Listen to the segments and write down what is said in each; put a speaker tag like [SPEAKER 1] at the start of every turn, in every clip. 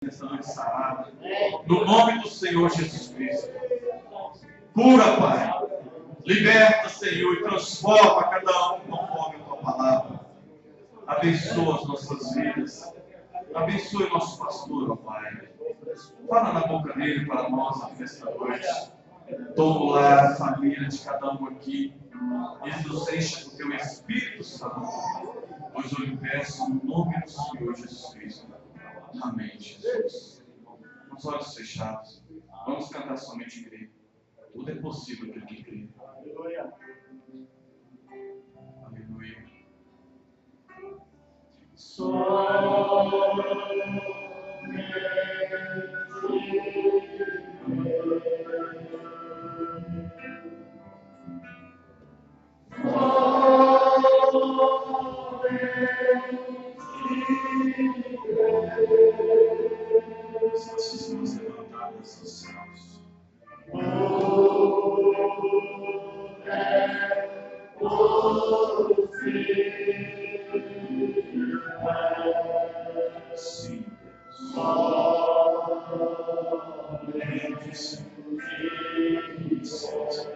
[SPEAKER 1] essa noite sarada. No nome do Senhor Jesus Cristo. Cura, Pai. Liberta, Senhor, e transforma cada um conforme a Tua palavra. Abençoa as nossas vidas. Abençoe o nosso pastor, ó Pai. Fala na boca dele para nós nesta noite. Todo lar, a família de cada um aqui. E nos encha do Teu Espírito Santo. Pois eu lhe peço no nome do Senhor Jesus Cristo. Amém, Jesus. Com os olhos fechados. Vamos cantar somente crer. Tudo é possível para quem crê. Aleluia. Aleluia. As nossas mãos levantadas aos céus. Sim, abençoa-se.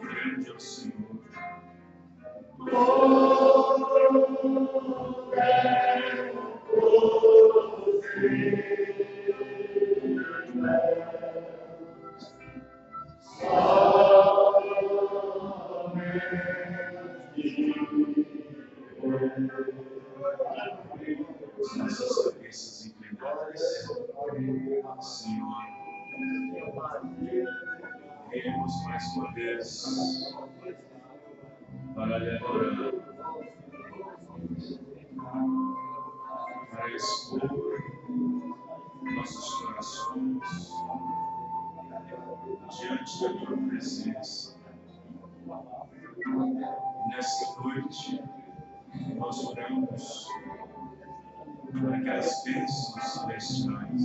[SPEAKER 1] Grande é o Senhor. As nossas cabeças inclinadas, Senhor, iremos mais uma vez para lhe adorar, para expor nossos corações diante da Tua presença. Nesta noite, nós oramos para que as bênçãos celestiais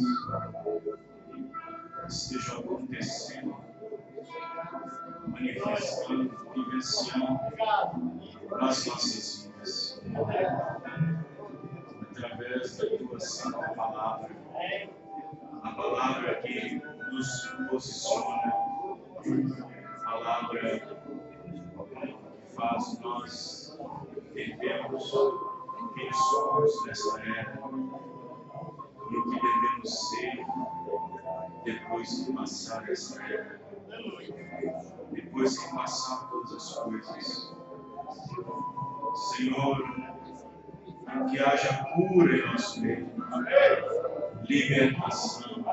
[SPEAKER 1] estejam acontecendo, manifestando, vivenciando nas nossas vidas, através da Tua Santa Palavra, a palavra que nos posiciona, a palavra que faz nós entendermos quem somos nesta era e o que devemos ser depois de passar essa era, depois de passar todas as coisas. Senhor, que haja cura em nosso meio, libertação,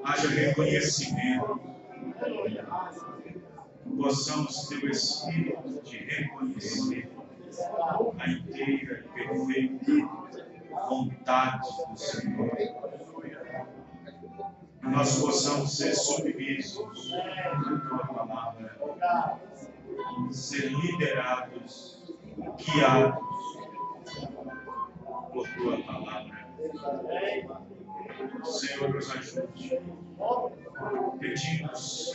[SPEAKER 1] haja reconhecimento, possamos ter o espírito de reconhecer a inteira e perfeita vontade do Senhor. Que nós possamos ser submissos à Tua palavra, ser liderados, guiados por Tua palavra. Senhor, nos ajude. Pedimos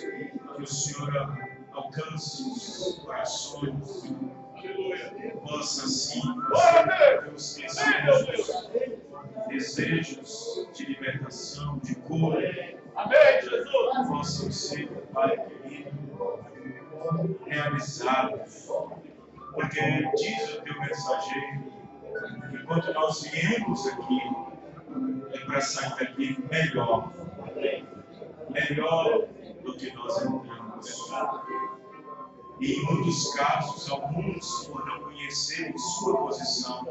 [SPEAKER 1] que o Senhor alcance os corações, possa sim os desejos de libertação, de cura, possam ser, Pai querido, realizados, porque diz o Teu mensageiro que quando nós viemos aqui, é para sair daqui melhor do que nós entramos. E em muitos casos, alguns, por não conhecerem sua posição,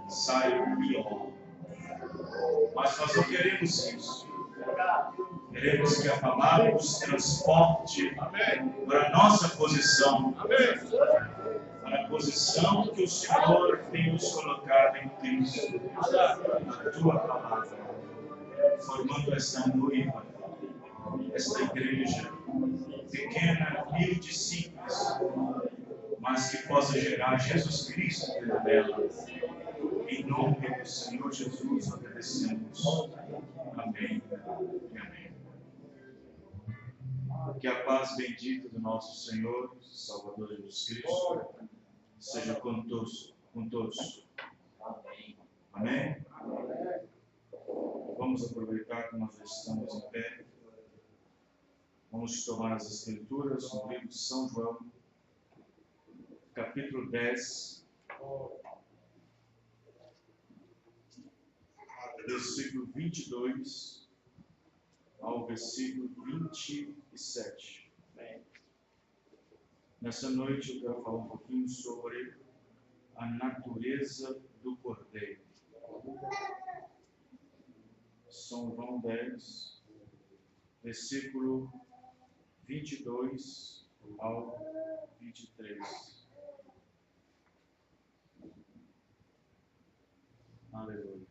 [SPEAKER 1] saem pior. Mas nós não queremos isso. Queremos que a palavra nos transporte para a nossa posição, para a posição que o Senhor tem nos colocado em Cristo, na Tua palavra, formando esta noiva, esta igreja pequena humilde, simples, mas que possa gerar Jesus Cristo dentro dela. Em nome do Senhor Jesus, agradecemos. Amém e amém. Que a paz bendita do nosso Senhor, Salvador Jesus Cristo, seja com todos. Amém? Vamos aproveitar que nós já estamos em pé. Vamos tomar as Escrituras no livro de São João, capítulo 10, versículo 22 ao versículo 27. Nessa noite eu quero falar um pouquinho sobre a natureza do Cordeiro. São João 10, versículo 22 ao 23. Aleluia.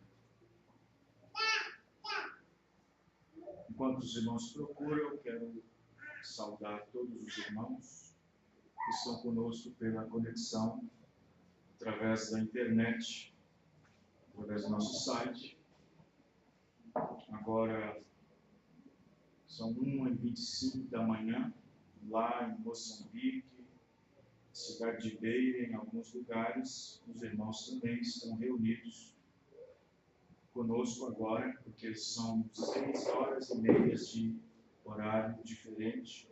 [SPEAKER 1] Enquanto os irmãos procuram, eu quero saudar todos os irmãos que estão conosco pela conexão através da internet, através do nosso site. Agora são 1h25 da manhã, lá em Moçambique, cidade de Beira, em alguns lugares. Os irmãos também estão reunidos conosco agora, porque são 6h30 de horário diferente,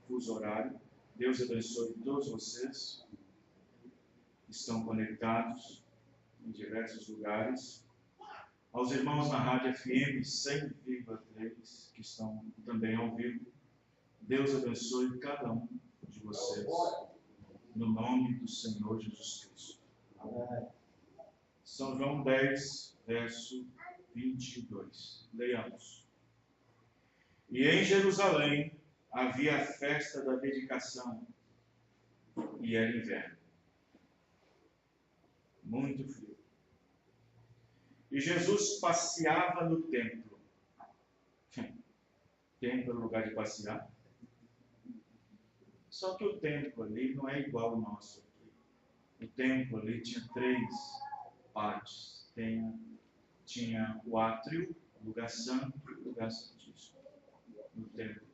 [SPEAKER 1] fuso horário. Deus abençoe todos vocês que estão conectados em diversos lugares. Aos irmãos na Rádio FM 100,3 que estão também ao vivo, Deus abençoe cada um de vocês, no nome do Senhor Jesus Cristo. São João 10, verso 22. Leiamos. E em Jerusalém havia a festa da dedicação, e era inverno. Muito frio. E Jesus passeava no templo. Templo é lugar de passear. Só que o templo ali não é igual ao nosso aqui. O templo ali tinha 3 partes. Tinha o átrio, o lugar santo e o lugar santíssimo no templo.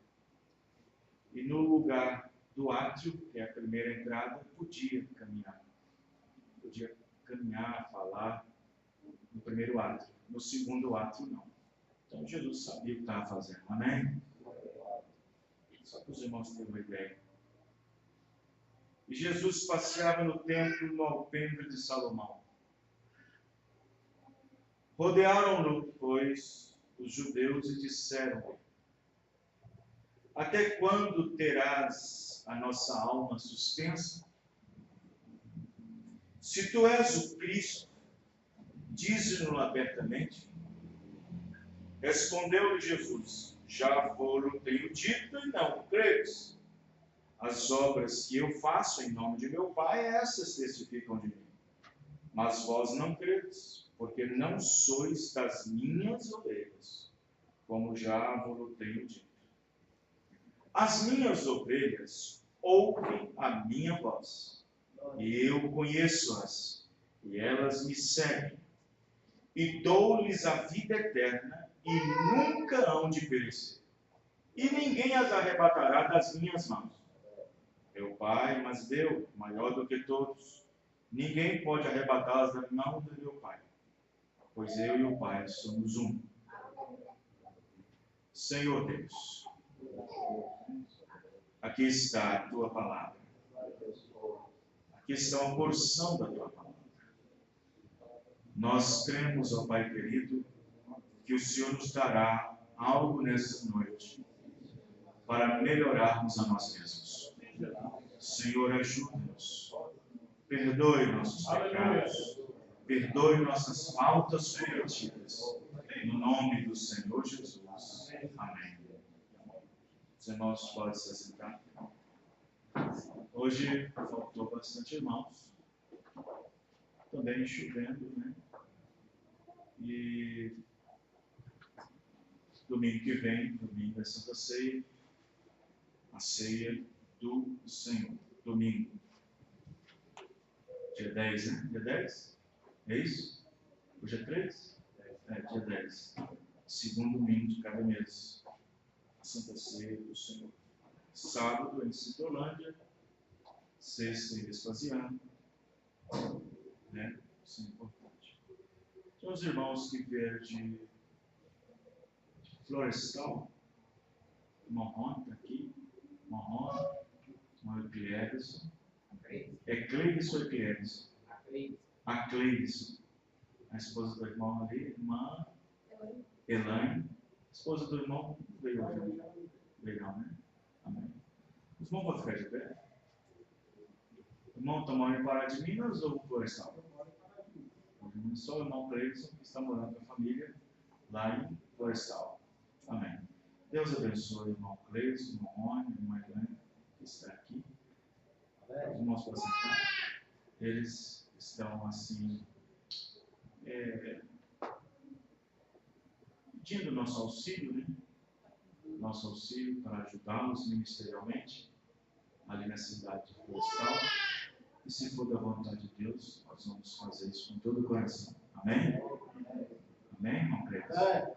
[SPEAKER 1] E no lugar do átrio, que é a primeira entrada, podia caminhar. Podia caminhar, falar no primeiro átrio. No segundo átrio, não. Então Jesus sabia o que estava fazendo. Amém? Só para os irmãos terem uma ideia. E Jesus passeava no templo no alpendre de Salomão. Rodearam-no, pois, os judeus e disseram-lhe: até quando terás a nossa alma suspensa? Se tu és o Cristo, dize-no abertamente. Respondeu-lhe Jesus: já vos tenho dito e não credes. As obras que eu faço em nome de meu Pai, essas testificam de mim. Mas vós não credes, porque não sois das minhas ovelhas, como já vos tenho dito. As minhas ovelhas ouvem a minha voz, e eu conheço-as, e elas me seguem, e dou-lhes a vida eterna, e nunca hão de perecer, e ninguém as arrebatará das minhas mãos. Meu Pai mas deu, maior do que todos, ninguém pode arrebatá-las da mão do meu Pai, pois eu e o Pai somos um. Senhor Deus, aqui está a tua palavra. Aqui está uma porção da tua palavra. Nós cremos, ó Pai querido, que o Senhor nos dará algo nesta noite para melhorarmos a nós mesmos. Senhor, ajuda-nos. Perdoe nossos pecados. Perdoe nossas faltas cometidas. No nome do Senhor Jesus. Amém. Os irmãos podem se assentar. Hoje faltou bastante irmãos. Também chovendo, né? E domingo que vem, domingo é Santa Ceia. a ceia do Senhor. Domingo. Dia 10, né? Dia 10? É isso? Hoje é 3? É, dia 10. Segundo domingo de cada mês. A Santa Ceia do Senhor. Sábado em Cidrolândia. Sexta em Vespasiano. Né? Isso é importante. Tem os irmãos que vieram de Florestal. Marrom está aqui. Marrom. Irmão Cleidson. É Cleidson ou é Cleidson? A Cleidson. A esposa do irmão ali, irmã Elaine. A esposa do irmão veio hoje. Legal, né? Amém. Os irmãos vão ficar de pé? O irmão está morando em Pará de Minas ou Florestal? Só o irmão Cleidson que está morando com a família lá em Florestal. Amém. Deus abençoe o irmão Cleidson, o irmão Rony, a irmã Elaine que está aqui. Os irmãos para sentar. Eles estão assim pedindo nosso auxílio, né? Nosso auxílio para ajudá-los ministerialmente ali na cidade de Florestal. E se for da vontade de Deus, nós vamos fazer isso com todo o coração. Amém? Amém, irmão Cleiton?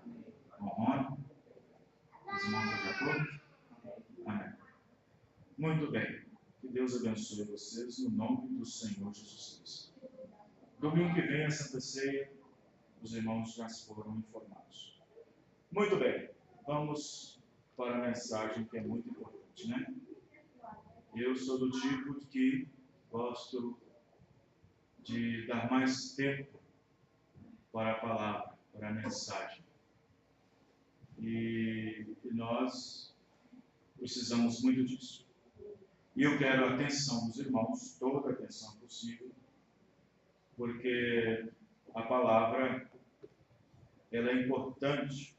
[SPEAKER 1] Irmão Rony? Os irmãos de acordo? Amém. Muito bem. Que Deus abençoe vocês no nome do Senhor Jesus Cristo. Domingo que vem, a Santa Ceia, os irmãos já foram informados. Muito bem. Vamos para a mensagem que é muito importante, né? Eu sou do tipo que gosto de dar mais tempo para a palavra, para a mensagem. E nós precisamos muito disso. E eu quero a atenção dos irmãos, toda a atenção possível, porque a palavra ela é importante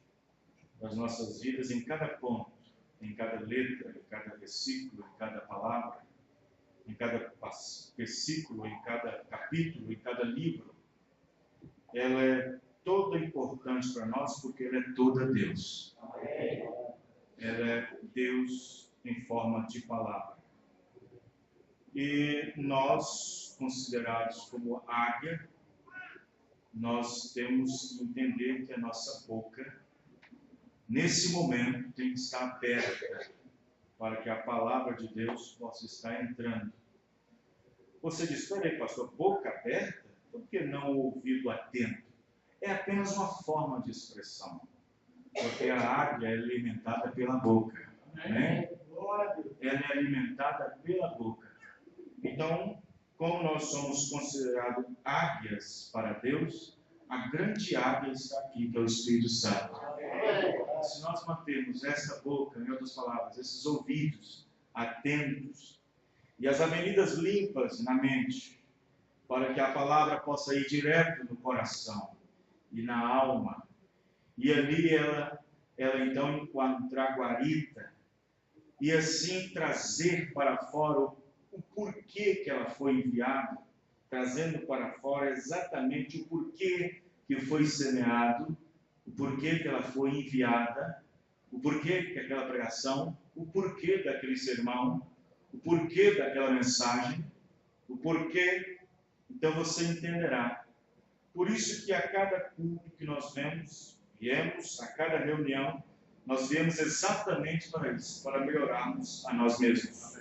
[SPEAKER 1] nas nossas vidas em cada ponto, em cada letra, em cada versículo, em cada palavra, em cada versículo, em cada capítulo, em cada livro. Ela é toda importante para nós porque ela é toda Deus. Ela é Deus em forma de palavra. E nós, considerados como águia, nós temos que entender que a nossa boca, nesse momento, tem que estar aberta para que a palavra de Deus possa estar entrando. Você diz, peraí, pastor, boca aberta? Por que não ouvido atento? É apenas uma forma de expressão, porque a águia é alimentada pela boca. Né? Ela é alimentada pela boca. Então, como nós somos considerados águias para Deus, a grande águia está aqui, que é o Espírito Santo. Se nós mantermos essa boca, em outras palavras, esses ouvidos atentos e as avenidas limpas na mente, para que a palavra possa ir direto no coração e na alma, e ali ela então encontrar guarita, e assim trazer para fora o porquê que ela foi enviada, trazendo para fora exatamente o porquê que foi semeado, o porquê que ela foi enviada, o porquê que aquela pregação, o porquê daquele sermão, o porquê daquela mensagem, o porquê. Então você entenderá. Por isso que a cada culto que nós viemos, a cada reunião, nós viemos exatamente para isso, para melhorarmos a nós mesmos.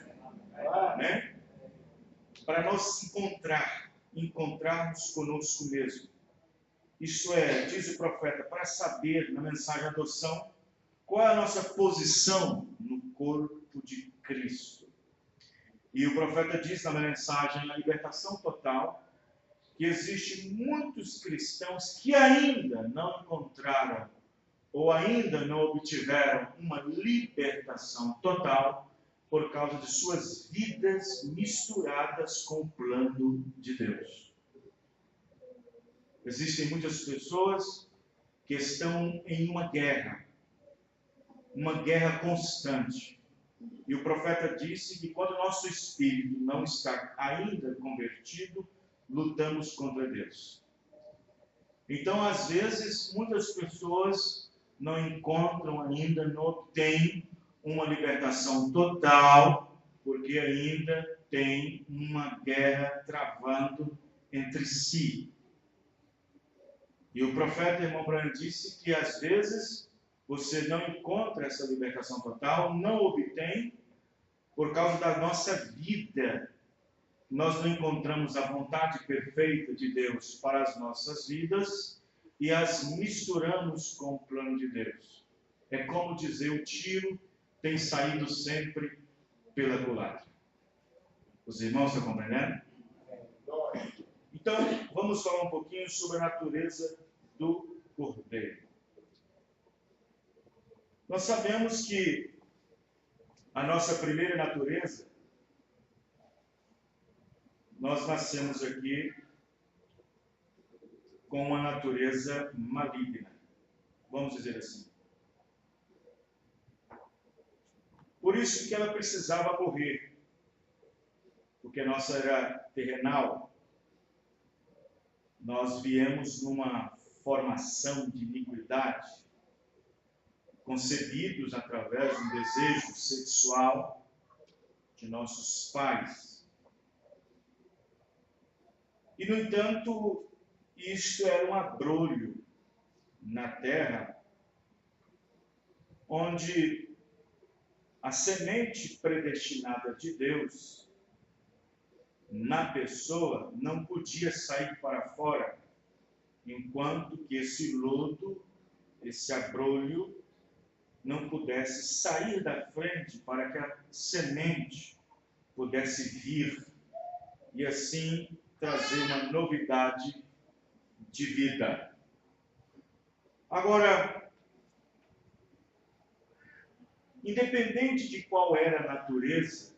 [SPEAKER 1] Né? Para nós encontrarmos conosco mesmo. Isto é, diz o profeta, para saber na mensagem de adoção qual é a nossa posição no corpo de Cristo. E o profeta diz na mensagem a libertação total que existem muitos cristãos que ainda não encontraram ou ainda não obtiveram uma libertação total por causa de suas vidas misturadas com o plano de Deus. Existem muitas pessoas que estão em uma guerra constante. E o profeta disse que quando o nosso espírito não está ainda convertido, lutamos contra Deus. Então, às vezes, muitas pessoas não encontram ainda, não obtêm uma libertação total, porque ainda tem uma guerra travando entre si. E o profeta irmão Branham disse que às vezes você não encontra essa libertação total, não obtém, por causa da nossa vida. Nós não encontramos a vontade perfeita de Deus para as nossas vidas e as misturamos com o plano de Deus. É como dizer, o tiro tem saído sempre pela culatra. Os irmãos estão compreendendo? Então, vamos falar um pouquinho sobre a natureza do cordeiro. Nós sabemos que a nossa primeira natureza, nós nascemos aqui com uma natureza maligna, vamos dizer assim. Por isso que ela precisava morrer, porque a nossa era terrenal. Nós viemos numa formação de iniquidade, concebidos através de um desejo sexual de nossos pais. E, no entanto, isto era um abrolho na terra, onde a semente predestinada de Deus na pessoa não podia sair para fora, enquanto que esse lodo, esse abrolho, não pudesse sair da frente para que a semente pudesse vir e assim trazer uma novidade de vida. Agora, independente de qual era a natureza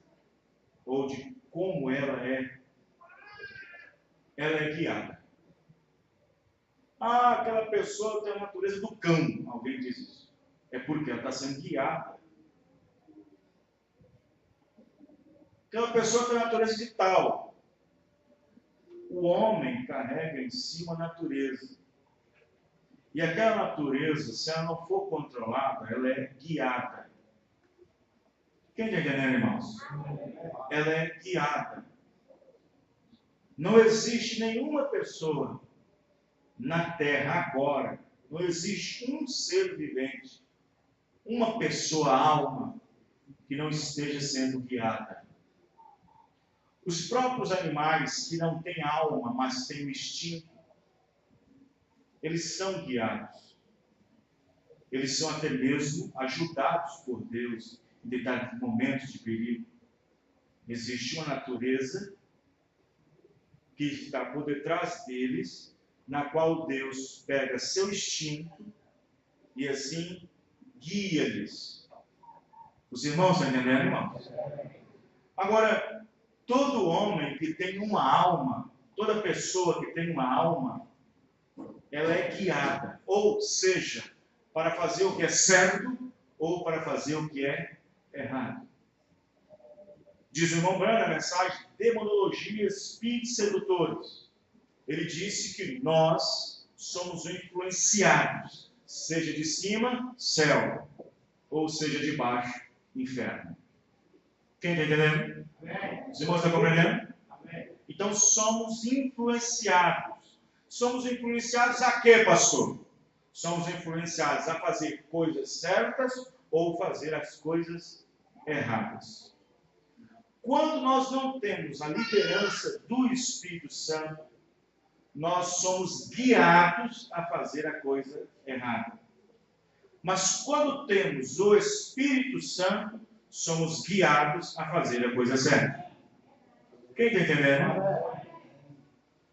[SPEAKER 1] ou de como ela é guiada. Ah, aquela pessoa tem a natureza do cão, alguém diz isso. É porque ela está sendo guiada. Aquela pessoa tem a natureza de tal. O homem carrega em si uma natureza. E aquela natureza, se ela não for controlada, ela é guiada. Quem está entendendo, irmãos? Ela é guiada. Não existe nenhuma pessoa na Terra agora, não existe um ser vivente, uma pessoa, alma, que não esteja sendo guiada. Os próprios animais que não têm alma, mas têm o instinto, eles são guiados. Eles são até mesmo ajudados por Deus em determinados momentos de perigo. Existe uma natureza que está por detrás deles, na qual Deus pega seu instinto e assim guia-lhes. Os irmãos estão entendendo, irmãos? Agora, todo homem que tem uma alma, toda pessoa que tem uma alma, ela é guiada, ou seja, para fazer o que é certo ou para fazer o que é errado. Diz o irmão Branham na mensagem Demonologia, Espíritos Sedutores. Ele disse que nós somos influenciados, seja de cima, céu, ou seja de baixo, inferno. Quem está entendendo? Os irmãos estão compreendendo? Então somos influenciados. Somos influenciados a quê, pastor? Somos influenciados a fazer coisas certas ou fazer as coisas erradas. Quando nós não temos a liderança do Espírito Santo, nós somos guiados a fazer a coisa errada. Mas quando temos o Espírito Santo, somos guiados a fazer a coisa certa. Quem está entendendo?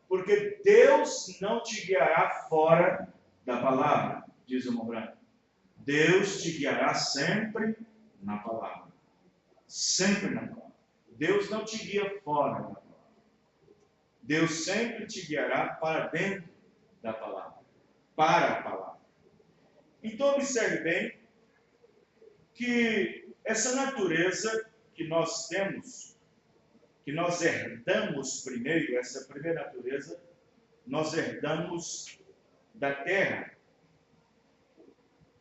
[SPEAKER 1] Porque Deus não te guiará fora da palavra, diz o irmão Branham. Deus te guiará sempre na palavra. Sempre na palavra. Deus não te guia fora da palavra. Deus sempre te guiará para dentro da palavra. Para a palavra. Então observe bem que essa natureza que nós temos, que nós herdamos primeiro, essa primeira natureza, nós herdamos da terra.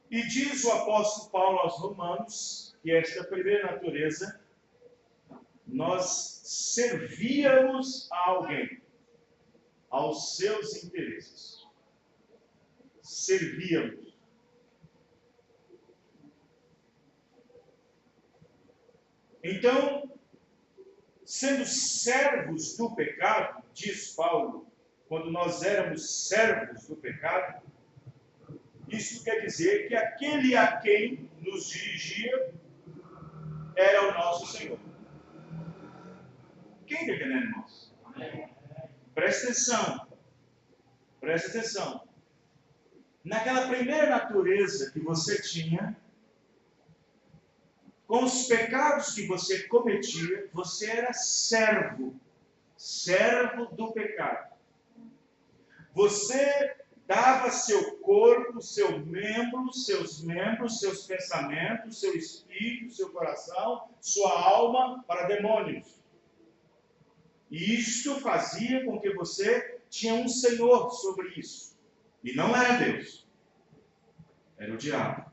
[SPEAKER 1] E diz o apóstolo Paulo aos Romanos,
[SPEAKER 2] que esta primeira natureza, nós servíamos a alguém, aos seus interesses. Servíamos. Então, sendo servos do pecado, diz Paulo, quando nós éramos servos do pecado, isso quer dizer que aquele a quem nos dirigia era o nosso Senhor. Quem está entendendo, irmãos? Presta atenção. Presta atenção. Naquela primeira natureza que você tinha, com os pecados que você cometia, você era servo do pecado. Você dava seu corpo, seus membros, seus pensamentos, seu espírito, seu coração, sua alma para demônios. E isto fazia com que você tinha um senhor sobre isso. E não era Deus. Era o diabo.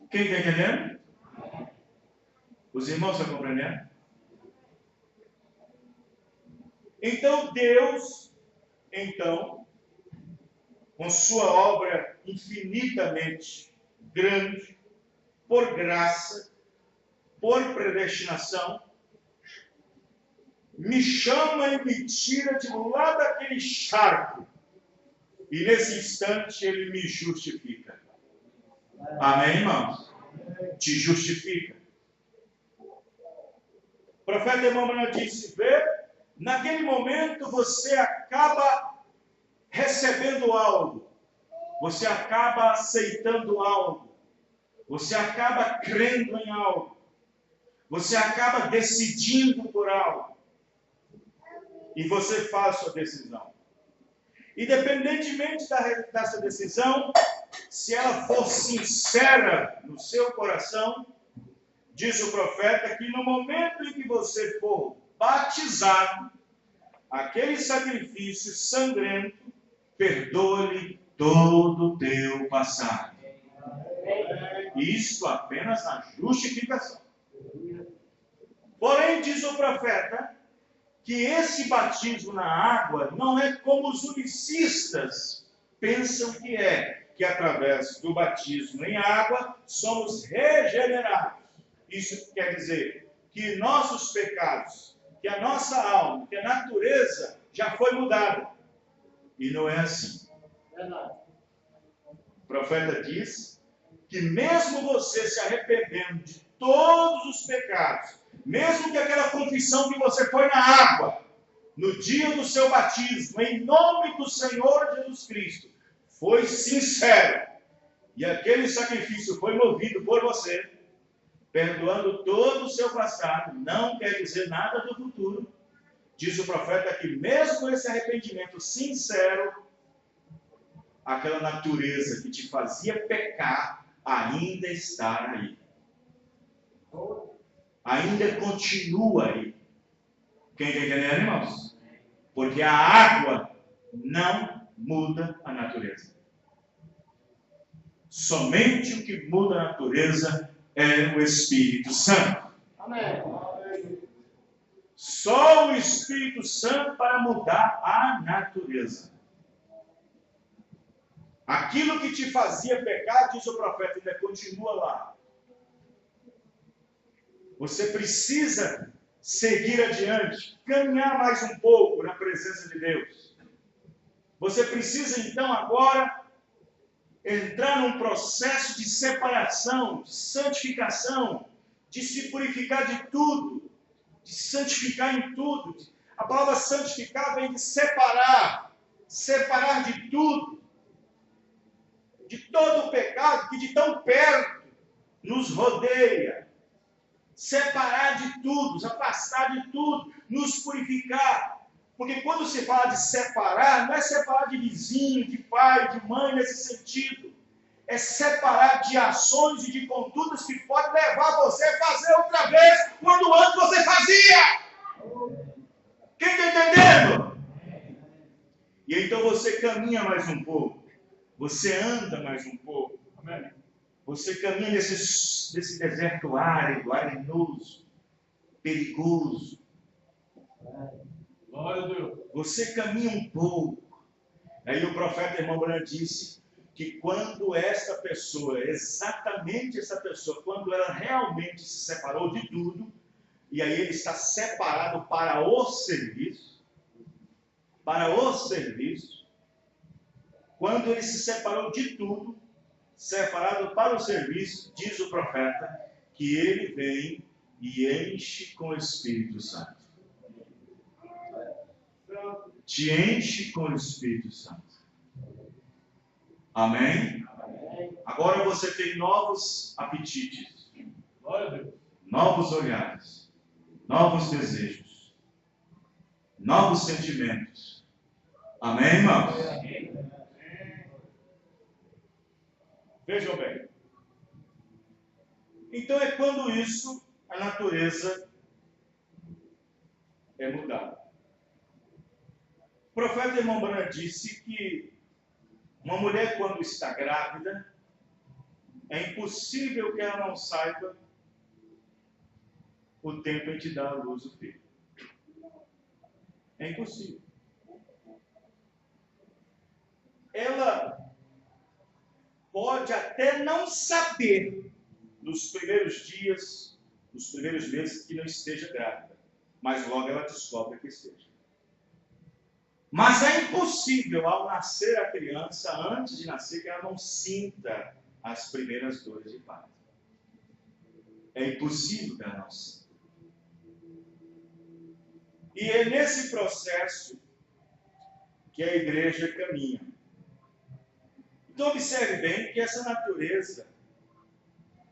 [SPEAKER 2] Quem está entendendo? Os irmãos estão compreendendo? Então Deus, com sua obra infinitamente grande, por graça, por predestinação, me chama e me tira de lá daquele charco. E nesse instante ele me justifica. Amém, irmãos? Te justifica. O profeta Emanuel disse, vê, naquele momento você acaba recebendo algo. Você acaba aceitando algo. Você acaba crendo em algo. Você acaba decidindo por algo. E você faz sua decisão. Independentemente dessa decisão, se ela for sincera no seu coração, diz o profeta que no momento em que você for batizado, aquele sacrifício sangrento perdoa-lhe todo o teu passado. Isto apenas na justificação. Porém, diz o profeta, que esse batismo na água não é como os unicistas pensam que através do batismo em água somos regenerados. Isso quer dizer que nossos pecados, que a nossa alma, que a natureza já foi mudada. E não é assim. O profeta diz que mesmo você se arrependendo de todos os pecados, mesmo que aquela confissão que você foi na água, no dia do seu batismo, em nome do Senhor Jesus Cristo, foi sincero, e aquele sacrifício foi movido por você, perdoando todo o seu passado, não quer dizer nada do futuro. Diz o profeta que mesmo esse arrependimento sincero, aquela natureza que te fazia pecar, ainda está aí. Ainda continua aí. Quem está entendendo, irmãos? Porque a água não muda a natureza. Somente o que muda a natureza é o Espírito Santo. Amém. Só o Espírito Santo para mudar a natureza. Aquilo que te fazia pecar, diz o profeta, ainda continua lá. Você precisa seguir adiante, caminhar mais um pouco na presença de Deus. Você precisa, então, agora, entrar num processo de separação, de santificação, de se purificar de tudo, de santificar em tudo. A palavra santificar vem de separar, separar de tudo, de todo o pecado que de tão perto nos rodeia. Separar de tudo, nos afastar de tudo, nos purificar. Porque quando se fala de separar, não é separar de vizinho, de pai, de mãe, nesse sentido. É separar de ações e de condutas que podem levar você a fazer outra vez quando antes você fazia. Quem está entendendo? E então você caminha mais um pouco. Você anda mais um pouco. Amém? Você caminha nesse deserto árido, arenoso, perigoso.
[SPEAKER 1] Glória a Deus.
[SPEAKER 2] Você caminha um pouco. Aí o profeta irmão Branham disse que quando esta pessoa, exatamente essa pessoa, quando ela realmente se separou de tudo, e aí ele está separado para o serviço, quando ele se separou de tudo, separado para o serviço, diz o profeta, que ele vem e enche com o Espírito Santo. Te enche com o Espírito Santo. Amém? Agora você tem novos apetites, novos olhares, novos desejos, novos sentimentos. Amém, irmãos? Vejam bem. Então é quando isso, a natureza é mudada. O profeta irmão Branham disse que uma mulher, quando está grávida, é impossível que ela não saiba o tempo em que dá à luz o filho. É impossível. Ela pode até não saber nos primeiros dias, nos primeiros meses que não esteja grávida, mas logo ela descobre que esteja. Mas é impossível, ao nascer a criança, antes de nascer, que ela não sinta as primeiras dores de parto. É impossível que ela não sinta. E é nesse processo que a igreja caminha. Então observe bem que essa natureza,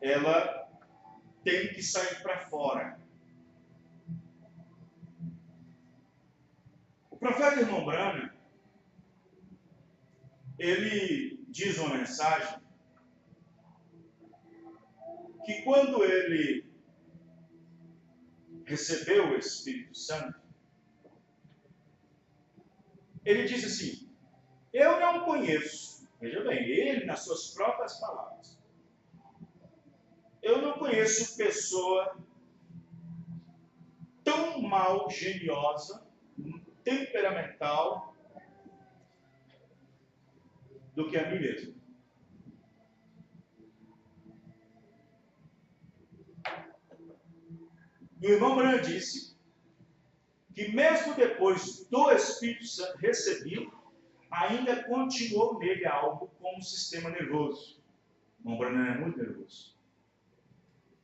[SPEAKER 2] ela tem que sair para fora. O profeta irmão Branham, ele diz uma mensagem que quando ele recebeu o Espírito Santo, ele diz assim: eu não conheço, veja bem, ele nas suas próprias palavras, eu não conheço pessoa tão mal geniosa, temperamental, do que a mim mesmo. E o irmão Branham disse que mesmo depois do Espírito Santo recebido, ainda continuou nele algo como um sistema nervoso. O irmão Branham é muito nervoso.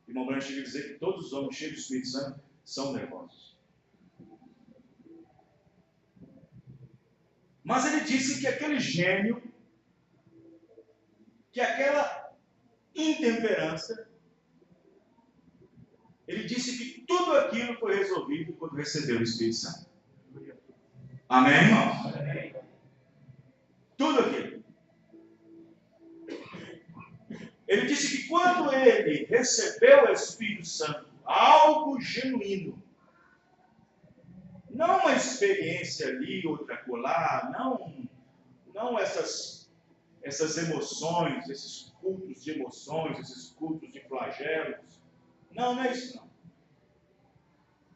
[SPEAKER 2] O irmão Branham chega a dizer que todos os homens cheios do Espírito Santo são nervosos. Mas ele disse que aquele gênio, que aquela intemperança, ele disse que tudo aquilo foi resolvido quando recebeu o Espírito Santo. Amém, irmãos? Amém. Tudo aquilo. Ele disse que quando ele recebeu o Espírito Santo, algo genuíno, não uma experiência ali, outra acolá, não essas emoções, esses cultos de emoções, esses cultos de flagelos. Não é isso não.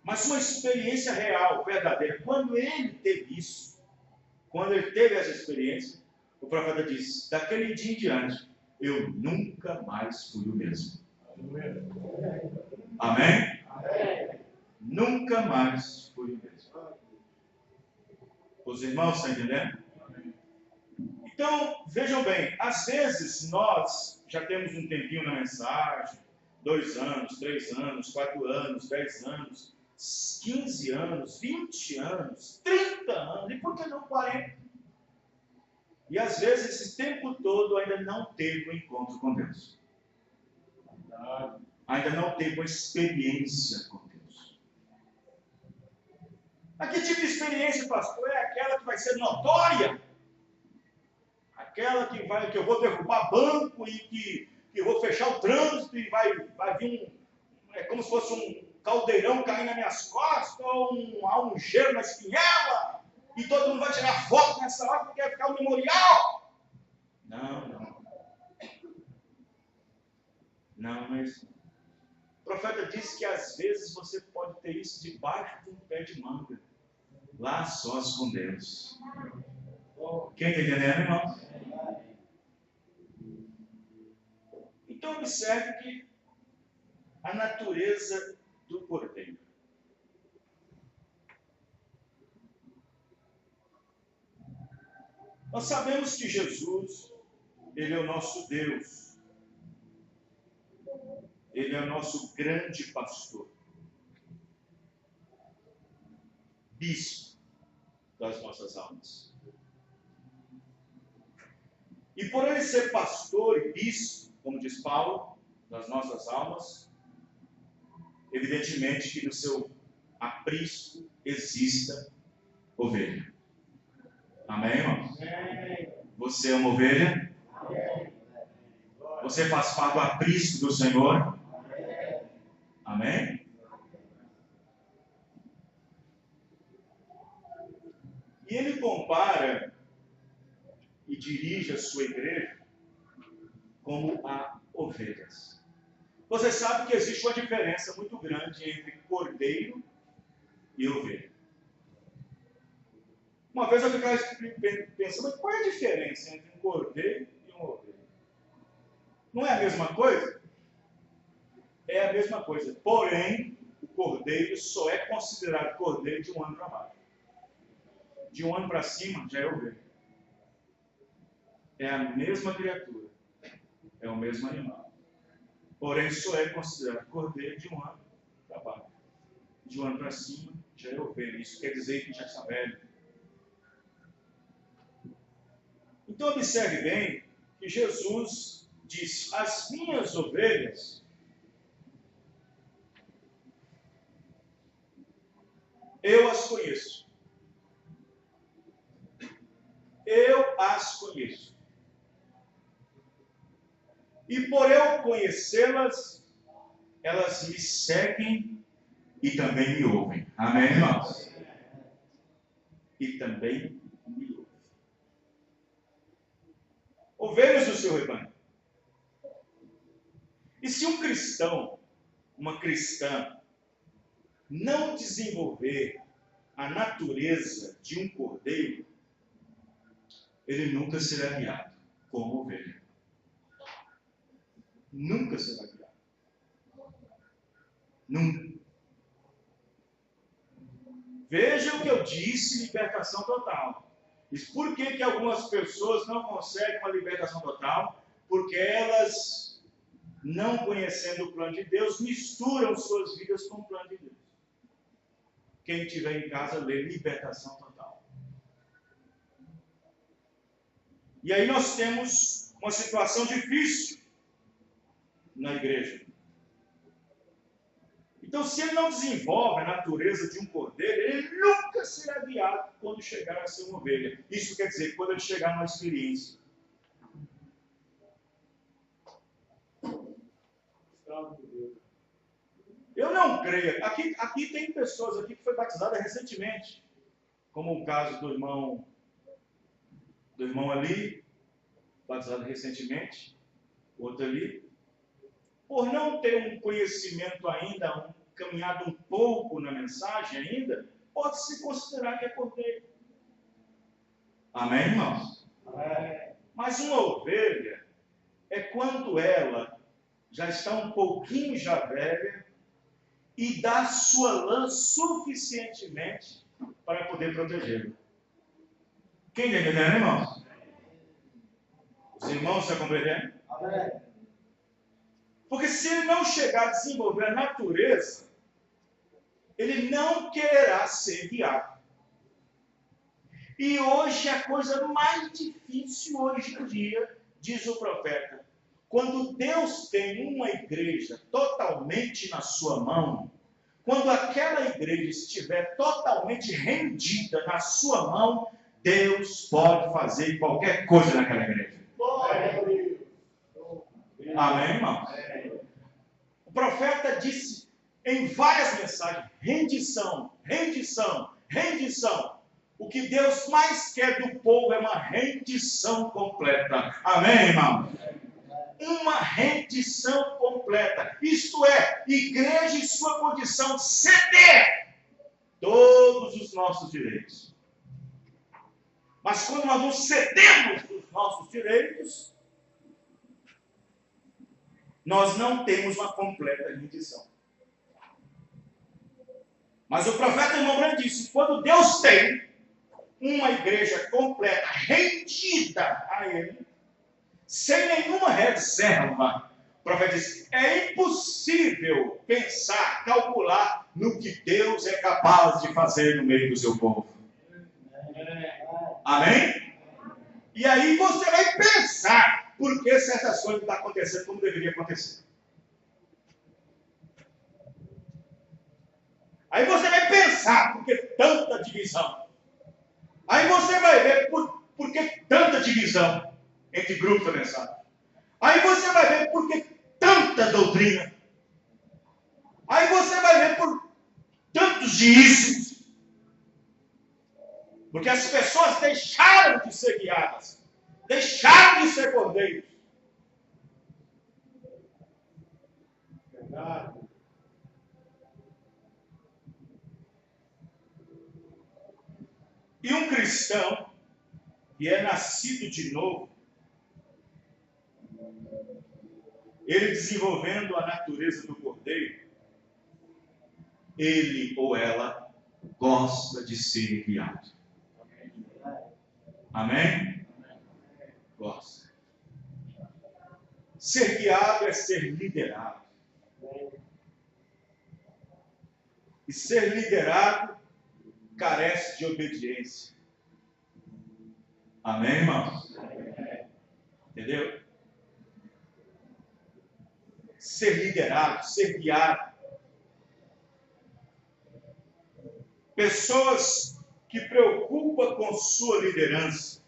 [SPEAKER 2] Mas uma experiência real, verdadeira. Quando ele teve isso, quando ele teve essa experiência, o profeta diz: daquele dia em diante, eu nunca mais fui o mesmo. Amém? Amém? Nunca mais fui o mesmo. Os irmãos estão entendendo? Então, vejam bem, às vezes nós já temos um tempinho na mensagem, 2 anos, 3 anos, 4 anos, 10 anos, 15 anos, 20 anos, 30 anos, e por que não 40? E às vezes esse tempo todo ainda não teve um encontro com Deus. Ainda não teve uma experiência com Deus. Mas que tipo de experiência, pastor? É aquela que vai ser notória? Aquela que eu vou derrubar banco e que eu vou fechar o trânsito e vai vir é como se fosse um caldeirão cair nas minhas costas, ou há um gelo na espinhela, e todo mundo vai tirar foto nessa hora porque vai ficar um memorial. Não. Não é isso. O profeta disse que às vezes você pode ter isso debaixo de um pé de manga, lá sós com Deus. Quem está entendendo, irmão? Então observe que a natureza do cordeiro. Nós sabemos que Jesus, Ele é o nosso Deus. Ele é o nosso grande pastor. Bispo das nossas almas. E por Ele ser pastor e bispo, como diz Paulo, das nossas almas, evidentemente que no seu aprisco exista ovelha. Amém, irmão? Você é uma ovelha? Você faz parte do aprisco do Senhor? Amém? E ele compara e dirige a sua igreja como a ovelhas. Você sabe que existe uma diferença muito grande entre cordeiro e ovelha. Uma vez eu ficava pensando, qual é a diferença entre um cordeiro e uma ovelha? Não é a mesma coisa? É a mesma coisa. Porém, o cordeiro só é considerado cordeiro de um ano para baixo. De um ano para cima já é ovelha. É a mesma criatura. É o mesmo animal. Porém, só é considerado cordeiro de um ano para baixo. De um ano para cima já é ovelha. Isso quer dizer que já está velho. Então, observe bem que Jesus disse: as minhas ovelhas eu as conheço. Eu as conheço. E por eu conhecê-las, elas me seguem e também me ouvem. Amém, irmãos? E também me ouvem. Ovelhas do seu rebanho. E se um cristão, uma cristã, não desenvolver a natureza de um cordeiro, ele nunca será guiado como ovelha. Nunca será guiado. Nunca. Veja o que eu disse, libertação total. E por que algumas pessoas não conseguem uma libertação total? Porque elas, não conhecendo o plano de Deus, misturam suas vidas com o plano de Deus. Quem estiver em casa, lê libertação total. E aí nós temos uma situação difícil na igreja. Então, se ele não desenvolve a natureza de um cordeiro, ele nunca será guiado quando chegar a ser uma ovelha. Isso quer dizer, quando ele chegar numa experiência. Eu não creio. Aqui tem pessoas aqui que foi batizada recentemente, como o caso do irmão ali, batizado recentemente, outro ali. Por não ter um conhecimento ainda, caminhado um pouco na mensagem ainda, pode-se considerar que é cordeiro. Amém, irmãos? Amém. Mas uma ovelha é quando ela já está um pouquinho já velha e dá sua lã suficientemente para poder protegê-la. Quem está entendendo, irmãos? Os irmãos estão compreendendo? Amém. Porque se ele não chegar a desenvolver a natureza, ele não quererá ser guiado. E hoje a coisa mais difícil hoje em dia, diz o profeta, quando Deus tem uma igreja totalmente na sua mão, quando aquela igreja estiver totalmente rendida na sua mão, Deus pode fazer qualquer coisa naquela igreja. Amém, irmão? O profeta disse em várias mensagens, rendição, rendição, rendição. O que Deus mais quer do povo é uma rendição completa. Amém, irmão? uma rendição completa. Isto é, igreja em sua condição ceder todos os nossos direitos. Mas quando nós não cedemos os nossos direitos, nós não temos uma completa rendição. Mas o profeta Moisés disse, quando Deus tem uma igreja completa, rendida a Ele, sem nenhuma reserva, o profeta disse, é impossível pensar, calcular no que Deus é capaz de fazer no meio do seu povo. Amém? E aí você vai pensar por que certas coisas não estão acontecendo como deveria acontecer. Aí você vai pensar por que tanta divisão. Aí você vai ver por que tanta divisão entre grupos da mensagem. Aí você vai ver por que tanta doutrina. Aí você vai ver por tantos dízimos. Porque as pessoas deixaram de ser guiadas. Deixaram de ser cordeiros. Verdade. E um cristão que é nascido de novo, ele desenvolvendo a natureza do cordeiro, ele ou ela gosta de ser guiado. Amém? Gosta. Ser guiado é ser liderado. E ser liderado carece de obediência. Amém, irmãos? Entendeu? Ser liderado, ser guiado. Pessoas que preocupam com sua liderança.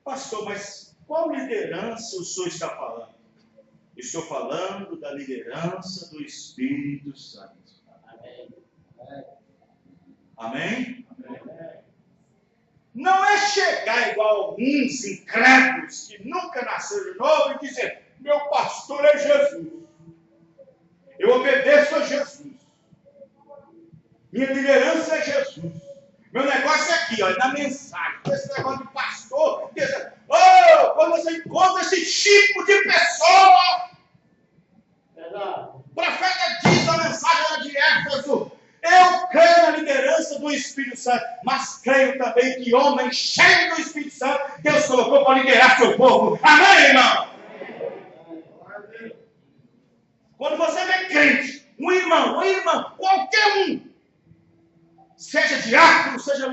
[SPEAKER 2] Pastor, mas qual liderança o senhor está falando? Estou falando da liderança do Espírito Santo. Amém? Amém? Não é chegar igual alguns incrédulos que nunca nasceram de novo e dizer, meu pastor é Jesus. Eu obedeço a Jesus. Minha liderança é Jesus. Meu negócio é aqui, olha, na mensagem. Esse negócio de pastor. Quando você encontra esse tipo de pessoa, o profeta diz na mensagem de Éfeso, eu creio na liderança do Espírito Santo, mas creio também que homem cheio do Espírito Santo, Deus colocou para liderar seu povo. Amém, irmão? Quando você vê crente, um irmão, qualquer um, seja diácono, seja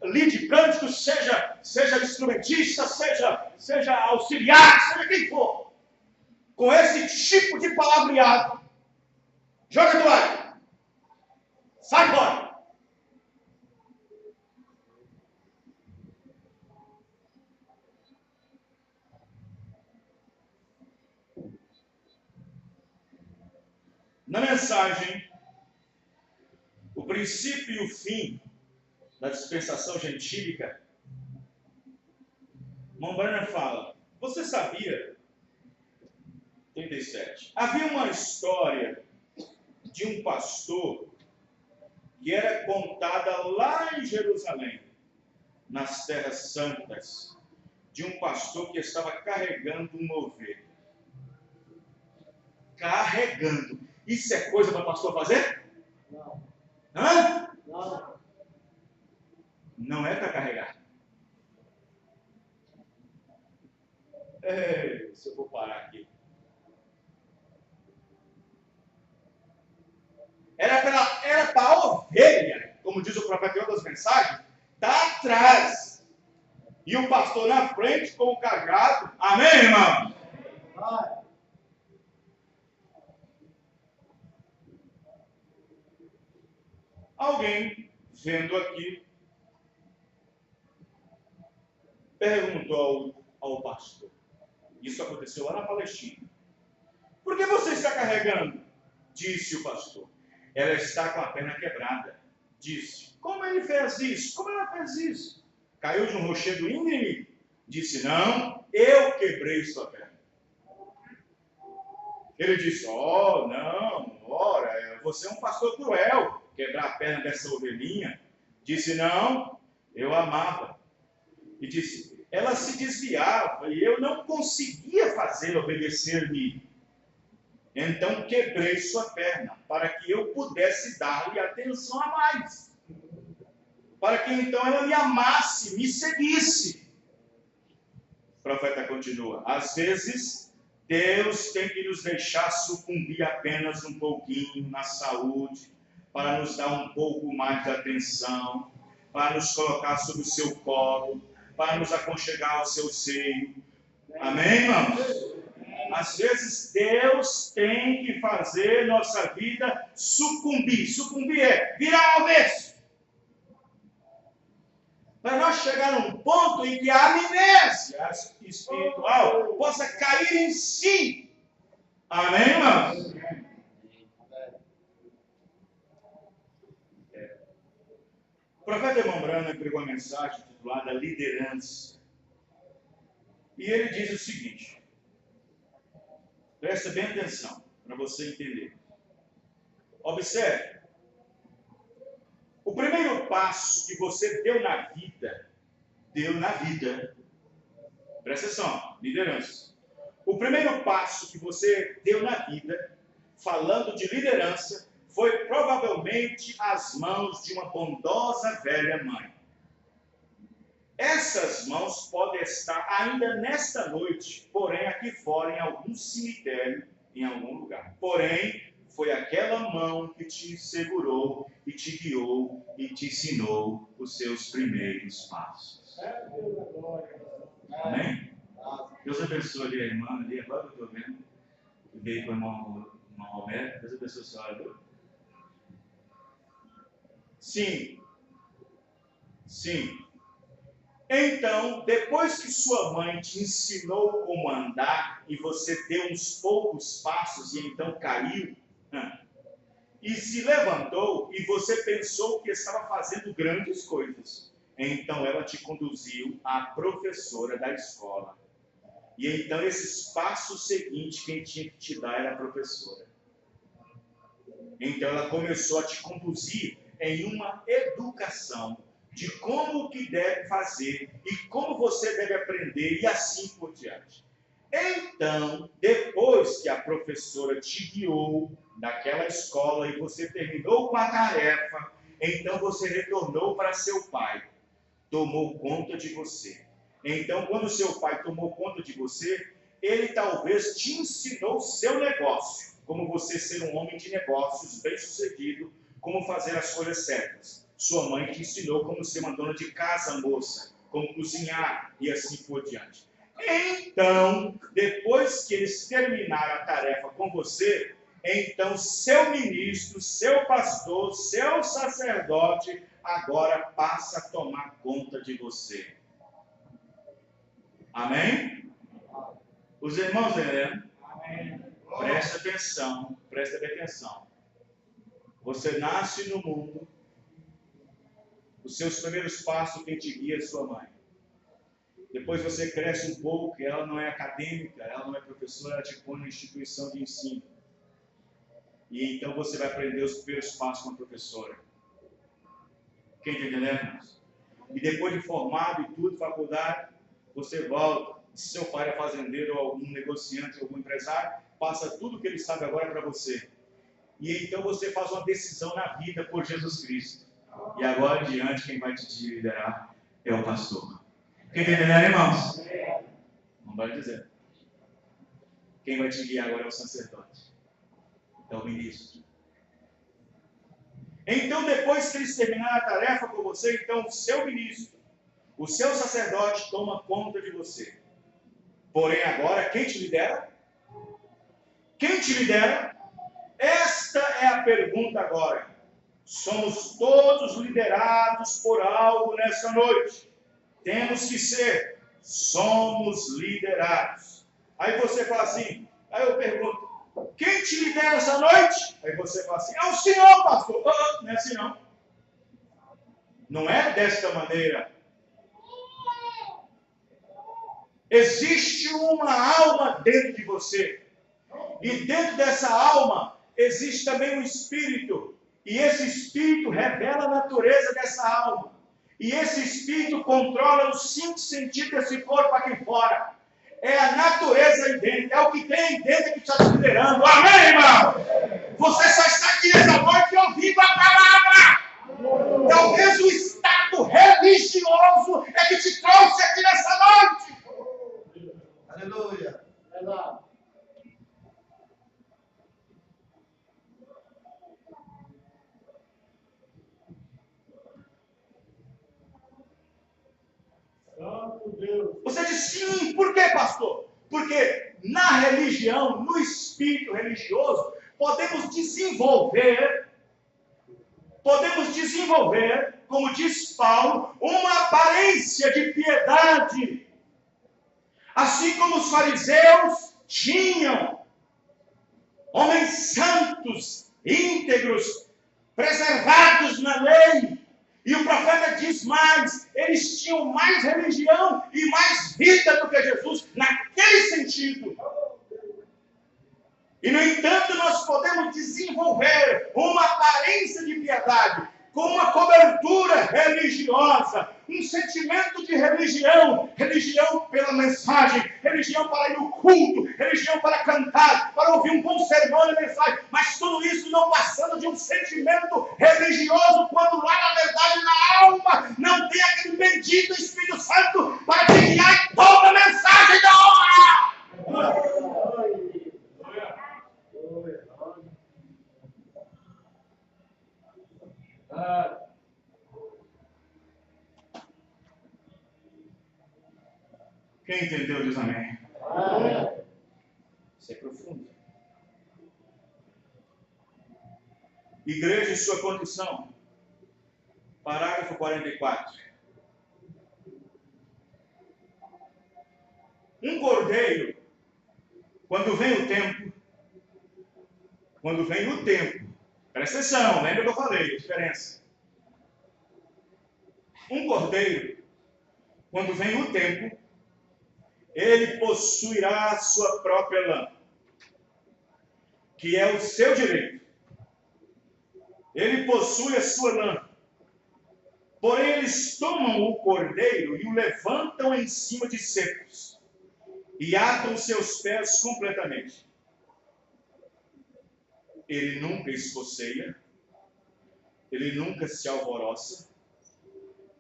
[SPEAKER 2] líder de cântico, seja instrumentista, seja auxiliar, seja quem for, com esse tipo de palavreado, joga a toalha. Sai fora! Na mensagem, o princípio e o fim da dispensação gentílica, Mombrana fala, você sabia, 37, havia uma história de um pastor que era contada lá em Jerusalém, nas terras santas, de um pastor que estava carregando uma ovelha. Carregando. Isso é coisa para o pastor fazer? Não. Hã? Não. Não é para carregar. Se eu vou parar aqui. Era para a ovelha, como diz o profeta em outras mensagens, está atrás. E o pastor na frente com o cajado. Amém, irmão? Alguém, vendo aqui, perguntou ao pastor. Isso aconteceu lá na Palestina. Por que você está carregando? Disse o pastor. Ela está com a perna quebrada. Disse. Como ele fez isso? Como ela fez isso? Caiu de um rochedo íngreme? Disse, não, eu quebrei sua perna. Ele disse, oh, não, ora, você é um pastor cruel, quebrar a perna dessa ovelhinha. Disse, não, eu amava. E disse, ela se desviava e eu não conseguia fazê-la obedecer-me. Então quebrei sua perna, para que eu pudesse dar-lhe atenção a mais. Para que então ela me amasse, me seguisse. O profeta continua, às vezes Deus tem que nos deixar sucumbir apenas um pouquinho na saúde, para nos dar um pouco mais de atenção, para nos colocar sob o seu colo, para nos aconchegar ao seu seio. Amém, irmãos? Às vezes Deus tem que fazer nossa vida sucumbir. Sucumbir é virar ao avesso. Para nós chegar num ponto em que a amnésia espiritual possa cair em si. Amém, irmãos? O profeta Irmão Branham pregou uma mensagem titulada Liderança. E ele diz o seguinte, presta bem atenção para você entender. Observe, o primeiro passo que você deu na vida, presta atenção, liderança. O primeiro passo que você deu na vida, falando de liderança, foi provavelmente as mãos de uma bondosa velha mãe. Essas mãos podem estar ainda nesta noite, porém aqui fora em algum cemitério, em algum lugar. Porém, foi aquela mão que te segurou e te guiou e te ensinou os seus primeiros passos. Amém? Deus abençoe ali a irmã, ali, agora eu estou vendo, que veio com o irmão Roberto. Deus abençoe a senhora, viu? Sim. Então, depois que sua mãe te ensinou como andar e você deu uns poucos passos e então caiu, e se levantou e você pensou que estava fazendo grandes coisas, então ela te conduziu à professora da escola. E então esses passos seguintes quem tinha que te dar era a professora. Então ela começou a te conduzir em uma educação de como o que deve fazer e como você deve aprender e assim por diante. Então, depois que a professora te guiou naquela escola e você terminou com a tarefa, então você retornou para seu pai, tomou conta de você. Então, quando seu pai tomou conta de você, ele talvez te ensinou o seu negócio, como você ser um homem de negócios bem-sucedido, como fazer as coisas certas. Sua mãe te ensinou como ser uma dona de casa, moça, como cozinhar e assim por diante. Então, depois que eles terminaram a tarefa com você, então seu ministro, seu pastor, seu sacerdote, agora passa a tomar conta de você. Amém? Os irmãos, né? Amém. Presta atenção, presta bem atenção. Você nasce no mundo, os seus primeiros passos quem te guia é sua mãe. Depois você cresce um pouco, ela não é acadêmica, ela não é professora, ela te põe na instituição de ensino. E então você vai aprender os primeiros passos com a professora. Quem está entendendo? E depois de formado e tudo, faculdade, você volta. Se seu pai é fazendeiro, ou algum negociante, ou algum empresário, passa tudo que ele sabe agora para você. E então você faz uma decisão na vida por Jesus Cristo. E agora em diante, quem vai te liderar é o pastor. Quem está entendendo, irmãos? Não vai dizer. Quem vai te guiar agora é o sacerdote. É o ministro. Então, depois que eles terminarem a tarefa com você, então o seu ministro, o seu sacerdote toma conta de você. Porém, agora, quem te lidera? Quem te lidera? Esta é a pergunta agora. Somos todos liderados por algo nessa noite. Temos que ser. Somos liderados. Aí você fala assim, aí eu pergunto, quem te lidera essa noite? Aí você fala assim, é o Senhor, pastor. Não é assim não. Não é desta maneira. Existe uma alma dentro de você. E dentro dessa alma existe também um espírito. E esse espírito revela a natureza dessa alma. E esse espírito controla os 5 sentidos desse corpo aqui fora. É a natureza aí dentro, é o que tem aí dentro que está te liderando. Amém, irmão? Você só está aqui nessa noite ouvindo a palavra. Talvez o estado religioso é que te trouxe aqui nessa noite.
[SPEAKER 3] Aleluia.
[SPEAKER 2] Você diz sim, por que, pastor? Porque na religião, no espírito religioso, podemos desenvolver, como diz Paulo, uma aparência de piedade. Assim como os fariseus tinham, homens santos, íntegros, preservados na lei. E o profeta diz mais, eles tinham mais religião e mais vida do que Jesus, naquele sentido. E, no entanto, nós podemos desenvolver uma aparência de piedade, com uma cobertura religiosa, um sentimento de religião, religião pela mensagem, religião para ir ao culto, religião para cantar, para ouvir um bom sermão e mensagem, mas tudo isso não passando de um sentimento religioso, quando lá na verdade na alma não tem aquele bendito Espírito Santo para te guiar em toda a mensagem da hora. Quem entendeu diz amém. Isso é profundo. Igreja e sua condição. Parágrafo 44. Um cordeiro, quando vem o tempo, presta atenção, lembra que eu falei, a diferença. Um cordeiro, quando vem o tempo, ele possuirá a sua própria lã, que é o seu direito. Ele possui a sua lã. Porém, eles tomam o cordeiro e o levantam em cima de cepos e atam seus pés completamente. Ele nunca escoceia, ele nunca se alvoroça.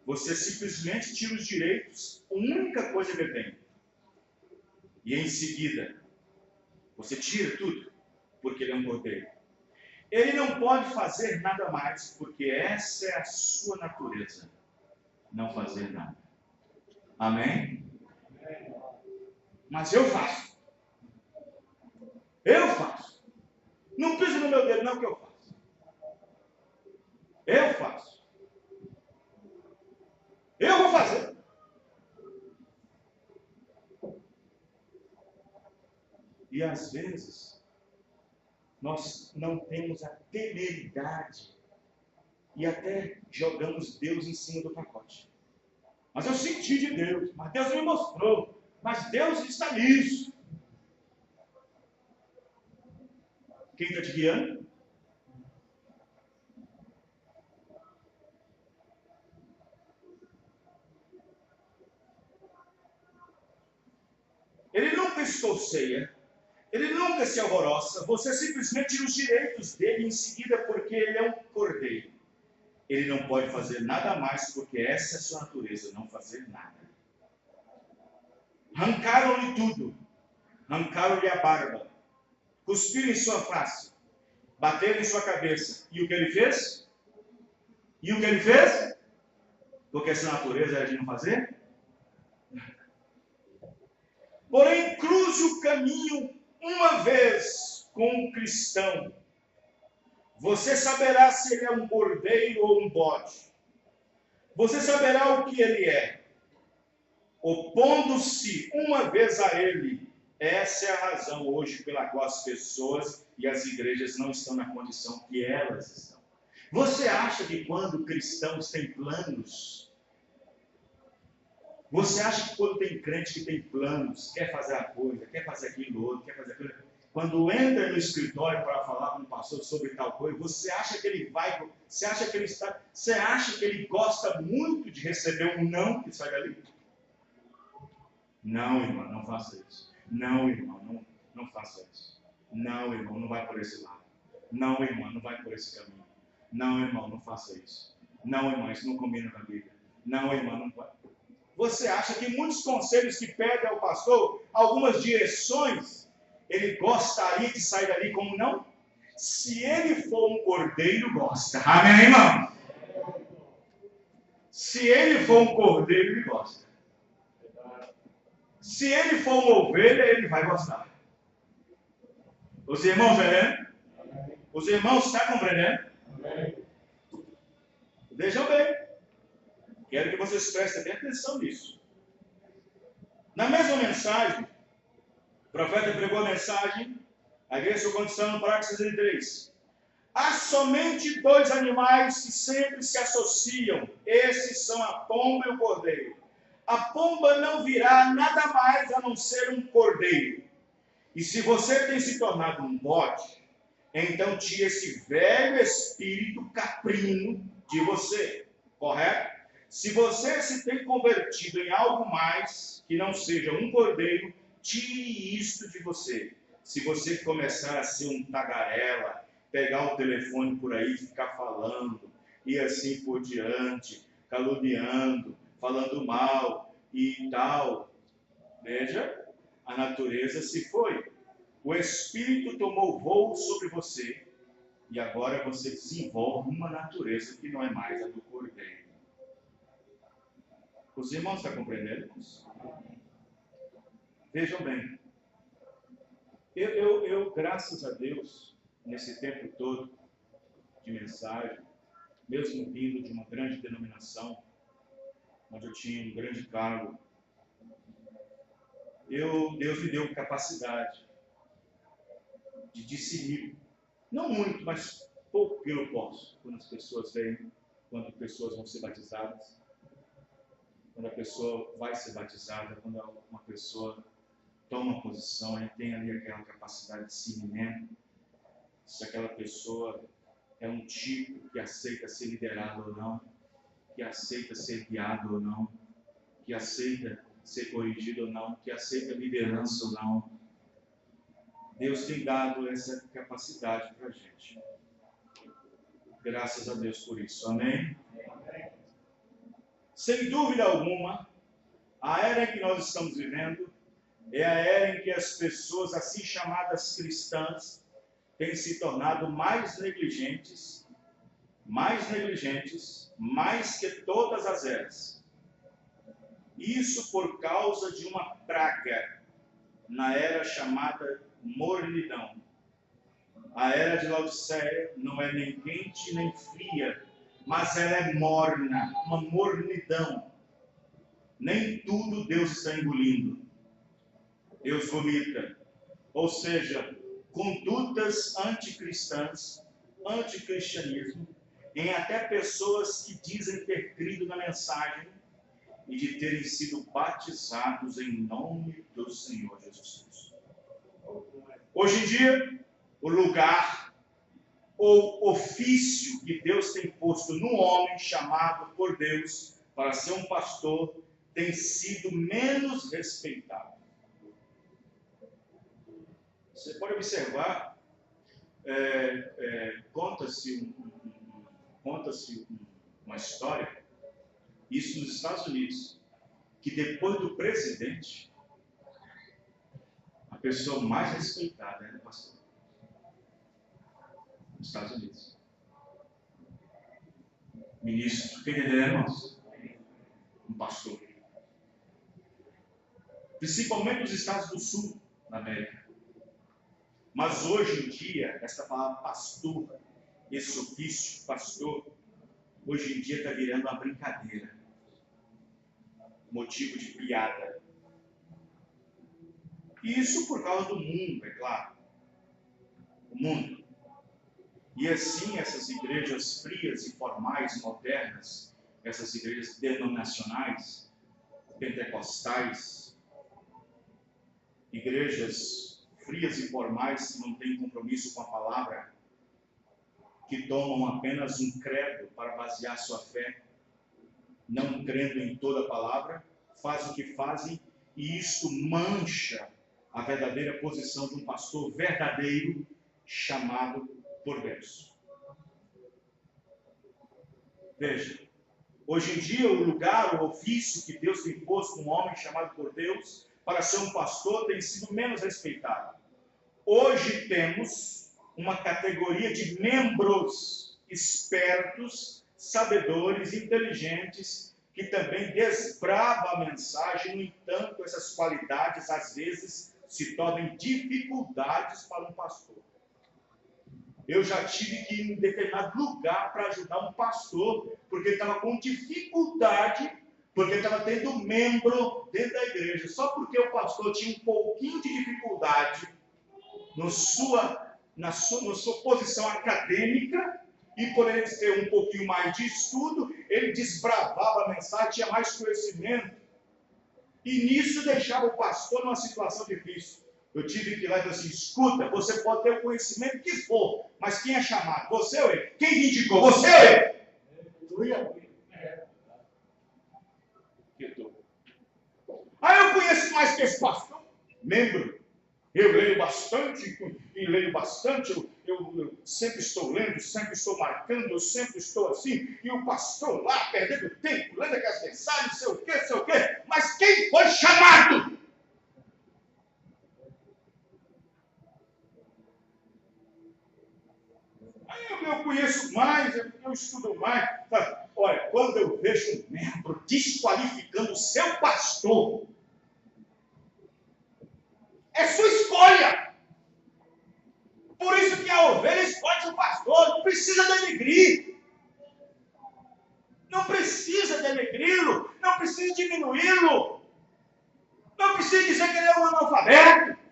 [SPEAKER 2] Você simplesmente tira os direitos, a única coisa que ele tem. E em seguida, você tira tudo, porque ele é um cordeiro. Ele não pode fazer nada mais, porque essa é a sua natureza. Não fazer nada. Amém? Mas eu faço. Eu faço. Não pisa no meu dedo, não, que eu faço. Eu faço. Eu vou fazer. E às vezes, nós não temos a temeridade e até jogamos Deus em cima do pacote. Mas eu senti de Deus, mas Deus me mostrou, mas Deus está nisso. Quem está te guiando? Ele nunca escolceia, ele nunca se alvoroça, você simplesmente tira os direitos dele em seguida porque ele é um cordeiro. Ele não pode fazer nada mais porque essa é a sua natureza, não fazer nada. Arrancaram-lhe tudo, arrancaram-lhe a barba, cuspiram em sua face, bateram em sua cabeça. E o que ele fez? Porque essa natureza era de não fazer? Porém, cruze o caminho uma vez com um cristão. Você saberá se ele é um cordeiro ou um bode. Você saberá o que ele é. Opondo-se uma vez a ele. Essa é a razão hoje pela qual as pessoas e as igrejas não estão na condição que elas estão. Você acha que quando cristãos têm planos, você acha que quando tem crente que tem planos, quer fazer a coisa, quer fazer aquilo outro, quer fazer aquilo, quando entra no escritório para falar com o pastor sobre tal coisa, você acha que ele vai, você acha que ele gosta muito de receber um não que sai dali? Não, irmão, não faça isso. Não, irmão, não faça isso. Não, irmão, não vai por esse lado. Não, irmão, não vai por esse caminho. Não, irmão, não faça isso. Não, irmão, isso não combina com a Bíblia. Não, irmão, não vai. Você acha que muitos conselhos que pede ao pastor, algumas direções, ele gostaria de sair dali como não? Se ele for um cordeiro, gosta. Amém, irmão? Se ele for um cordeiro, ele gosta. Se ele for uma ovelha, ele vai gostar. Os irmãos entendendo? Os irmãos estão compreendendo? Vejam bem. Quero que vocês prestem bem atenção nisso. Na mesma mensagem, o profeta pregou a mensagem, a igreja sua condição no parágrafo 63. Há somente dois animais que sempre se associam. Esses são a pomba e o cordeiro. A pomba não virá nada mais a não ser um cordeiro. E se você tem se tornado um bode, então tire esse velho espírito caprino de você. Correto? Se você se tem convertido em algo mais que não seja um cordeiro, tire isto de você. Se você começar a ser um tagarela, pegar o telefone por aí, ficar falando, e assim por diante, caluniando, falando mal e tal, veja, a natureza se foi. O Espírito tomou voo sobre você, e agora você desenvolve uma natureza que não é mais a do cordeiro. Os irmãos estão compreendendo isso? Vejam bem. Eu, graças a Deus, nesse tempo todo de mensagem, mesmo vindo de uma grande denominação, onde eu tinha um grande cargo, Deus me deu capacidade de discernir, não muito, mas pouco que eu posso, quando as pessoas vêm, quando pessoas vão ser batizadas, quando a pessoa vai ser batizada, quando uma pessoa toma posição, ele tem ali aquela capacidade de discernimento, se aquela pessoa é um tipo que aceita ser liderado ou não, que aceita ser guiado ou não, que aceita ser corrigido ou não, que aceita liderança ou não. Deus tem dado essa capacidade para a gente. Graças a Deus por isso. Amém? Sem dúvida alguma, a era em que nós estamos vivendo é a era em que as pessoas, assim chamadas cristãs, têm se tornado mais negligentes, mais que todas as eras. Isso por causa de uma praga na era chamada mornidão. A era de Laodiceia não é nem quente nem fria, mas ela é morna, uma mornidão. Nem tudo Deus está engolindo. Deus vomita. Ou seja, condutas anticristãs, anticristianismo, em até pessoas que dizem ter crido na mensagem e de terem sido batizados em nome do Senhor Jesus Cristo. Hoje em dia, o lugar ou ofício que Deus tem posto no homem, chamado por Deus para ser um pastor, tem sido menos respeitado. Você pode observar, conta-se uma história, isso nos Estados Unidos, que depois do presidente, a pessoa mais respeitada era o pastor. Nos Estados Unidos. Ministro, quem entendeu, irmãos? Um pastor. Principalmente nos Estados do Sul, na América. Mas hoje em dia, essa palavra pastor, esse ofício, pastor, hoje em dia está virando uma brincadeira. Motivo de piada. E isso por causa do mundo, é claro. O mundo. E assim, essas igrejas frias e formais, modernas, essas igrejas denominacionais, pentecostais, igrejas frias e formais que não têm compromisso com a palavra, que tomam apenas um credo para basear sua fé, não crendo em toda a palavra, fazem o que fazem, e isto mancha a verdadeira posição de um pastor verdadeiro, chamado por Deus. Veja, hoje em dia o lugar, o ofício que Deus tem posto um homem chamado por Deus para ser um pastor tem sido menos respeitado. Hoje temos uma categoria de membros espertos, sabedores, inteligentes, que também desbravam a mensagem. No entanto, essas qualidades às vezes se tornam dificuldades para um pastor. Eu já tive que ir em determinado lugar para ajudar um pastor, porque ele estava com dificuldade, porque estava tendo membro dentro da igreja. Só porque o pastor tinha um pouquinho de dificuldade na sua posição acadêmica, e por ele ter um pouquinho mais de estudo, ele desbravava a mensagem, tinha mais conhecimento. E nisso deixava o pastor numa situação difícil. Eu tive que ir lá e dizer assim: escuta, você pode ter o conhecimento que for, mas quem é chamado? Você ou ele? Quem te indicou? Você ou ele? Ah, eu conheço mais que esse pastor. Membro, eu leio bastante, e leio bastante, eu sempre estou lendo, sempre estou marcando, eu sempre estou assim, e o pastor lá, perdendo tempo, lendo aquelas mensagens, sei o quê, mas quem foi chamado? Eu conheço mais, eu estudo mais. Olha, quando eu vejo um membro desqualificando o seu pastor, é sua escolha. Por isso que a ovelha escolhe o pastor, não precisa denegrir. Não precisa denegri-lo, não precisa diminuí-lo. Não precisa dizer que ele é um analfabeto.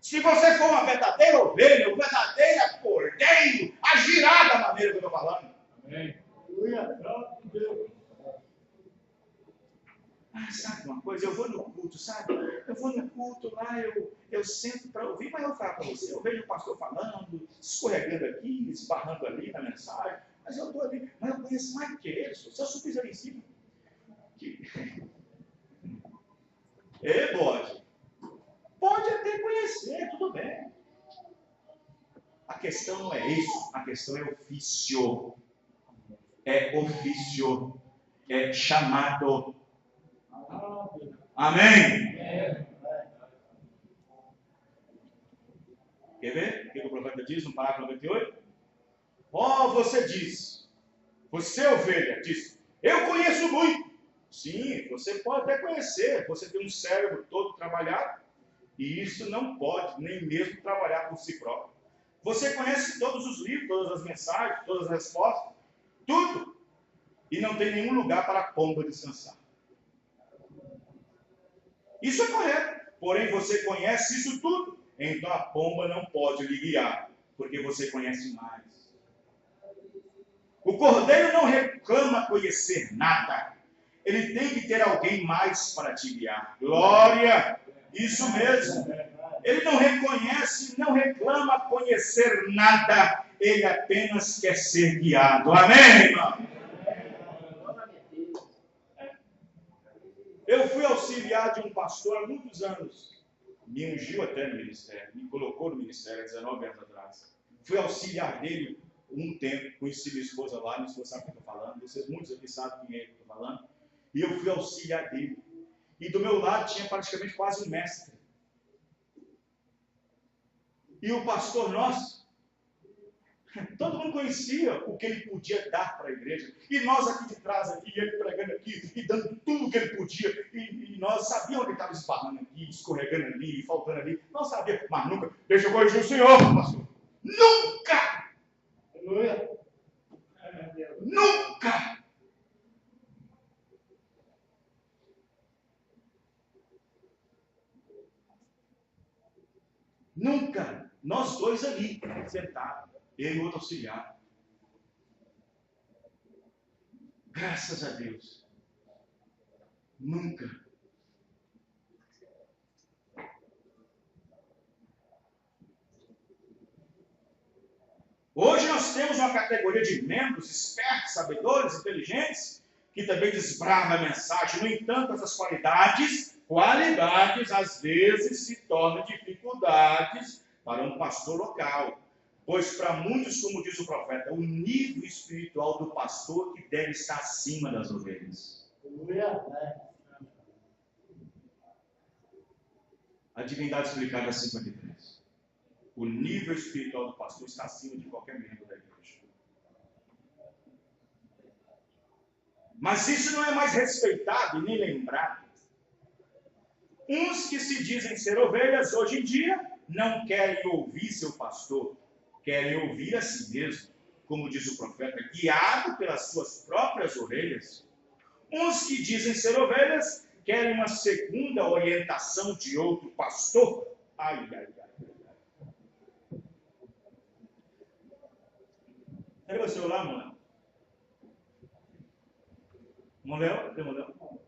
[SPEAKER 2] Se você for uma verdadeira ovelha, um verdadeiro cordeiro, agirá da maneira que eu estou falando. Amém. Ah, sabe uma coisa? Eu vou no culto, sabe? Eu vou no culto lá, eu sento para ouvir, mas eu falo para você, eu vejo o pastor falando, escorregando aqui, esbarrando ali na mensagem, mas eu estou ali, mas eu conheço mais que ele, se eu subir ali em cima. Pode. Pode até conhecer, tudo bem. A questão não é isso, a questão é ofício. É ofício. É chamado. Amém? Quer ver o que o profeta diz no parágrafo 98? Você diz, você ovelha, diz, eu conheço muito. Sim, você pode até conhecer, você tem um cérebro todo trabalhado, e isso não pode nem mesmo trabalhar por si próprio. Você conhece todos os livros, todas as mensagens, todas as respostas, tudo, e não tem nenhum lugar para a pomba descansar. Isso é correto, porém você conhece isso tudo, então a pomba não pode lhe guiar, porque você conhece mais. O cordeiro não reclama conhecer nada, ele tem que ter alguém mais para te guiar. Glória! Isso mesmo. Ele não reconhece, não reclama conhecer nada, ele apenas quer ser guiado. Amém, irmão? Eu fui auxiliar de um pastor há muitos anos. Me ungiu até no ministério, me colocou no ministério há 19 anos atrás. Fui auxiliar dele um tempo, conheci minha esposa lá, minha esposa sabe o que eu estou falando, vocês muitos aqui sabem quem é que eu estou falando. E eu fui auxiliar dele. E do meu lado tinha praticamente quase um mestre. E o pastor nosso, todo mundo conhecia o que ele podia dar para a igreja. E nós aqui de trás, aqui, ele pregando aqui, e dando tudo o que ele podia. E nós sabíamos onde ele estava esbarrando aqui, escorregando ali, faltando ali. Nós sabíamos, mas nunca. Deixa eu corrigir o senhor, pastor. Nunca! Aleluia! Nunca! Nunca! Nós dois ali, sentados, eu e o outro auxiliar. Graças a Deus. Nunca. Hoje nós temos uma categoria de membros espertos, sabedores, inteligentes, que também desbrava a mensagem. No entanto, essas qualidades às vezes se tornam dificuldades para um pastor local. Pois para muitos, como diz o profeta, o nível espiritual do pastor que deve estar acima das ovelhas. A divindade explicada 53. O nível espiritual do pastor está acima de qualquer membro da igreja. Mas isso não é mais respeitado e nem lembrado. Uns que se dizem ser ovelhas, hoje em dia, não querem ouvir seu pastor, querem ouvir a si mesmo, como diz o profeta, guiado pelas suas próprias orelhas. Uns que dizem ser ovelhas, querem uma segunda orientação de outro pastor. Ai, ai, ai. Pega o celular, mano. Molhão? Cadê molhão?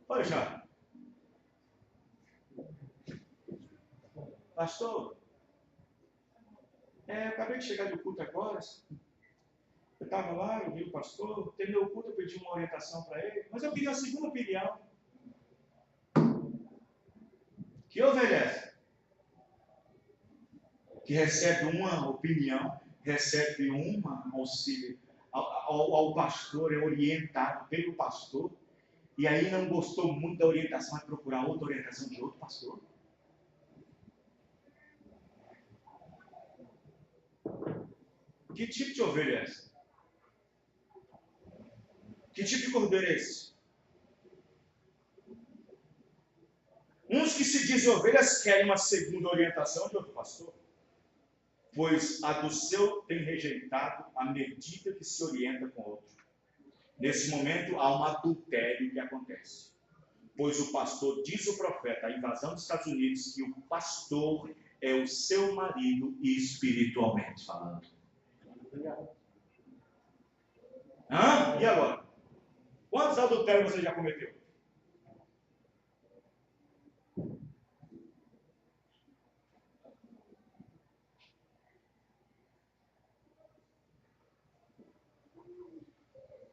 [SPEAKER 2] Olha, já. Pastor, eu acabei de chegar do culto agora. Eu estava lá, eu vi o pastor, terminou o culto, eu pedi uma orientação para ele, mas eu pedi uma segunda opinião. Que ovelha? Que recebe uma opinião, recebe uma auxílio ao pastor, é orientado pelo pastor, e aí não gostou muito da orientação, vai procurar outra orientação de outro pastor. Que tipo de ovelha é essa? Que tipo de cordeiro é esse? Uns que se dizem ovelhas querem uma segunda orientação de outro pastor, pois a do seu tem rejeitado à medida que se orienta com outro. Nesse momento há um adultério que acontece, pois o pastor, diz o profeta, a invasão dos Estados Unidos, que o pastor é o seu marido espiritualmente falando. E agora? Quantos adultérios você já cometeu?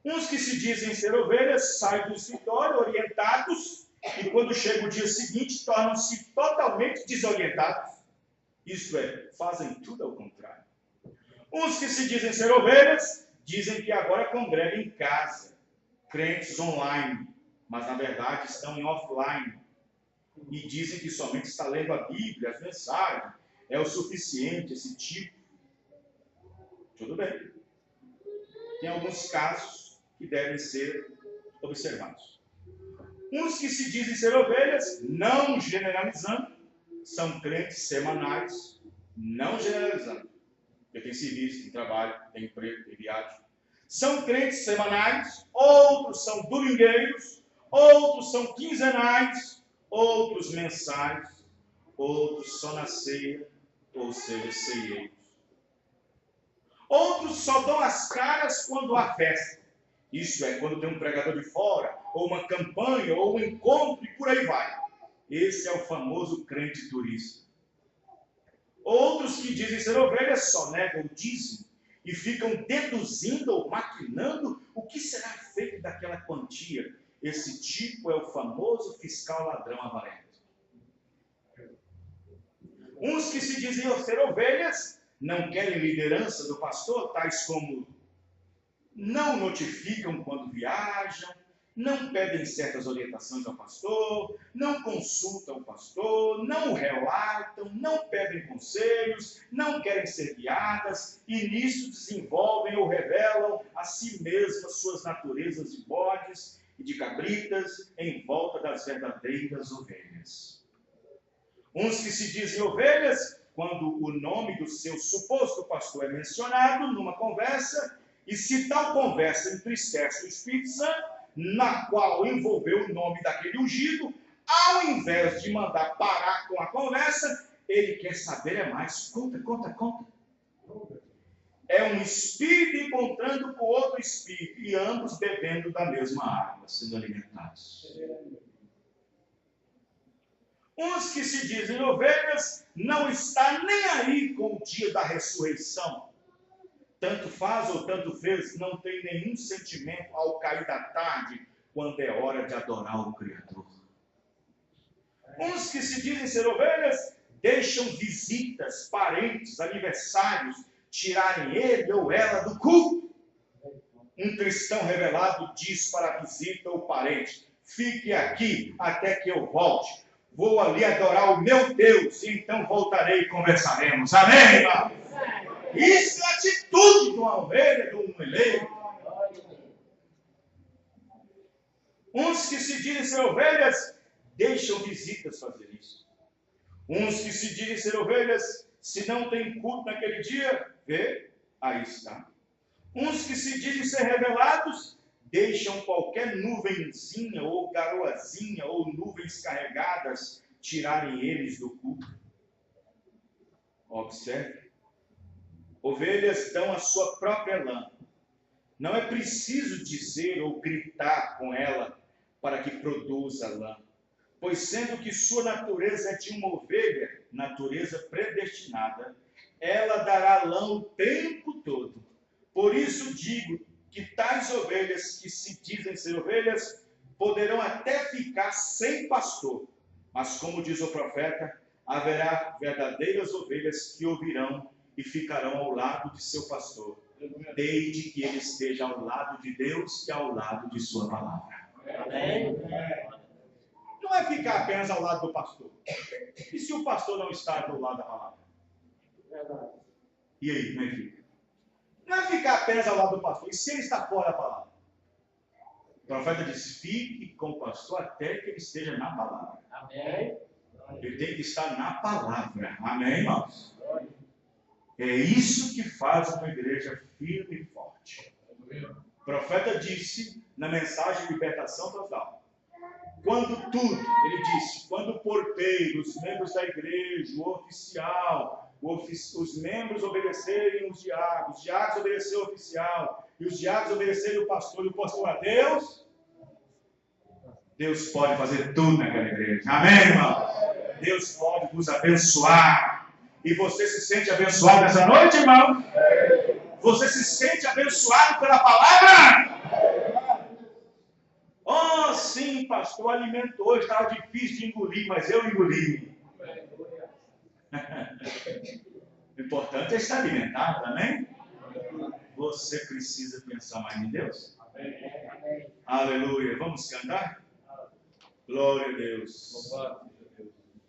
[SPEAKER 2] Uns que se dizem ser ovelhas saem do escritório orientados e quando chega o dia seguinte tornam-se totalmente desorientados. Isto é, fazem tudo ao contrário. Uns que se dizem ser ovelhas dizem que agora congregam em casa, crentes online, mas na verdade estão em offline. E dizem que somente está lendo a Bíblia, as mensagens, é o suficiente esse tipo. Tudo bem. Tem alguns casos que devem ser observados. Uns que se dizem ser ovelhas, não generalizando, são crentes semanais, não generalizando. Eu tenho serviço, tenho trabalho, tenho emprego, tenho viagem. São crentes semanais, outros são domingueiros, outros são quinzenais, outros mensais, outros só na ceia, ou seja, ceieiros. Outros só dão as caras quando há festa. Isso é, quando tem um pregador de fora, ou uma campanha, ou um encontro, e por aí vai. Esse é o famoso crente turista. Outros que dizem ser ovelhas só negam o dízimo e ficam deduzindo ou maquinando o que será feito daquela quantia. Esse tipo é o famoso fiscal ladrão avarento. Uns que se diziam ser ovelhas não querem liderança do pastor, tais como não notificam quando viajam, não pedem certas orientações ao pastor, não consultam o pastor, não relatam, não pedem conselhos, não querem ser guiadas, e nisso desenvolvem ou revelam a si mesmas suas naturezas de bodes e de cabritas em volta das verdadeiras ovelhas. Uns que se dizem ovelhas, quando o nome do seu suposto pastor é mencionado numa conversa, e se tal conversa entristece o Espírito Santo, na qual envolveu o nome daquele ungido, ao invés de mandar parar com a conversa, ele quer saber mais. Conta. É um espírito encontrando com outro espírito, e ambos bebendo da mesma água, sendo alimentados. Uns que se dizem ovelhas não está nem aí com o dia da ressurreição. Tanto faz ou tanto fez, não tem nenhum sentimento ao cair da tarde, quando é hora de adorar o Criador. Uns que se dizem ser ovelhas, deixam visitas, parentes, aniversários, tirarem ele ou ela do culto. Um cristão revelado diz para a visita ou parente: fique aqui até que eu volte. Vou ali adorar o meu Deus e então voltarei e conversaremos. Amém, irmão? Isso é a atitude de uma ovelha, de um eleito. Uns que se dizem ser ovelhas, deixam visitas fazer isso. Uns que se dizem ser ovelhas, se não tem culto naquele dia, vê, aí está. Uns que se dizem ser revelados, deixam qualquer nuvenzinha ou garoazinha ou nuvens carregadas tirarem eles do culto. Observe. Ovelhas dão a sua própria lã. Não é preciso dizer ou gritar com ela para que produza lã. Pois sendo que sua natureza é de uma ovelha, natureza predestinada, ela dará lã o tempo todo. Por isso digo que tais ovelhas que se dizem ser ovelhas, poderão até ficar sem pastor. Mas como diz o profeta, haverá verdadeiras ovelhas que ouvirão e ficarão ao lado de seu pastor, desde que ele esteja ao lado de Deus e ao lado de sua palavra. Amém. Não é ficar apenas ao lado do pastor. E se o pastor não está do lado da palavra? E aí, como é que fica? Não é ficar apenas ao lado do pastor. E se ele está fora da palavra? O profeta diz: fique com o pastor até que ele esteja na palavra. Amém. Ele tem que estar na palavra. Amém, irmãos? É isso que faz uma igreja firme e forte. O profeta disse na mensagem de libertação total: quando tudo, ele disse, quando o porteiro, os membros da igreja, o oficial, os membros obedecerem os diáconos obedecerem o oficial, e os diáconos obedecerem o pastor, e o pastor a Deus, Deus pode fazer tudo naquela igreja. Amém, irmão? Deus pode nos abençoar. E você se sente abençoado nessa noite, irmão? Você se sente abençoado pela palavra? Oh, sim, pastor, alimentou, estava difícil de engolir, mas eu engoli. O importante é estar alimentado, amém? Você precisa pensar mais em Deus? Aleluia. Vamos cantar? Glória a Deus.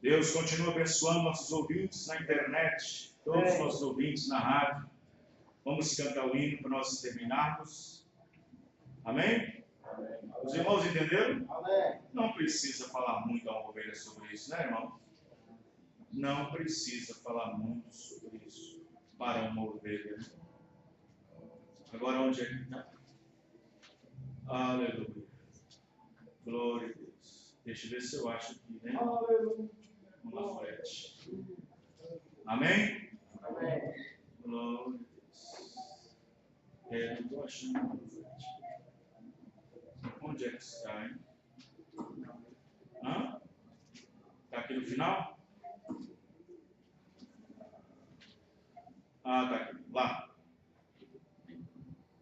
[SPEAKER 2] Deus continua abençoando nossos ouvintes na internet, todos os nossos ouvintes na rádio. Vamos cantar o hino para nós terminarmos. Amém? Os irmãos entenderam? Amém. Não precisa falar muito a uma ovelha sobre isso, né, irmão? Não precisa falar muito sobre isso para uma ovelha. Agora, onde é que está? Aleluia. Glória a Deus. Deixa eu ver se eu acho aqui, né? Aleluia. Vamos na frente. Amém? Amém. Glória a Deus. Não estou achando na frente. Onde é que está, hein? Está aqui no final? Está aqui.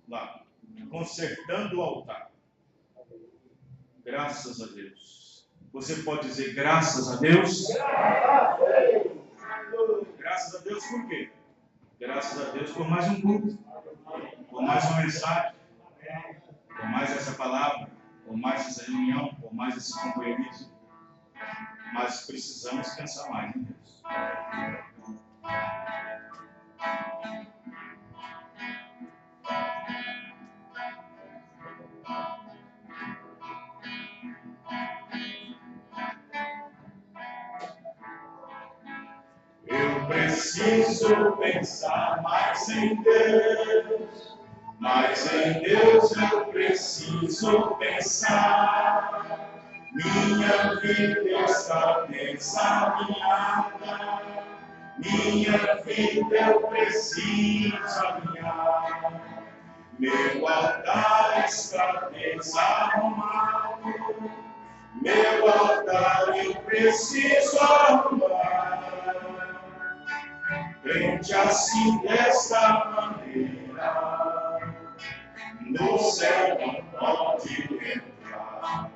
[SPEAKER 2] Lá. Consertando o altar. Graças a Deus. Você pode dizer graças a Deus? Graças a Deus por quê? Graças a Deus por mais um culto, por mais uma mensagem, por mais essa palavra, por mais essa reunião, por mais esse companheirismo. Mas precisamos pensar mais em Deus. Eu preciso pensar mais em Deus, mas em Deus eu preciso pensar. Minha vida está desalinhada, minha vida eu preciso alinhar. Meu altar está desarrumado, Meu altar eu preciso arrumar. Crente assim desta maneira, no céu não pode entrar.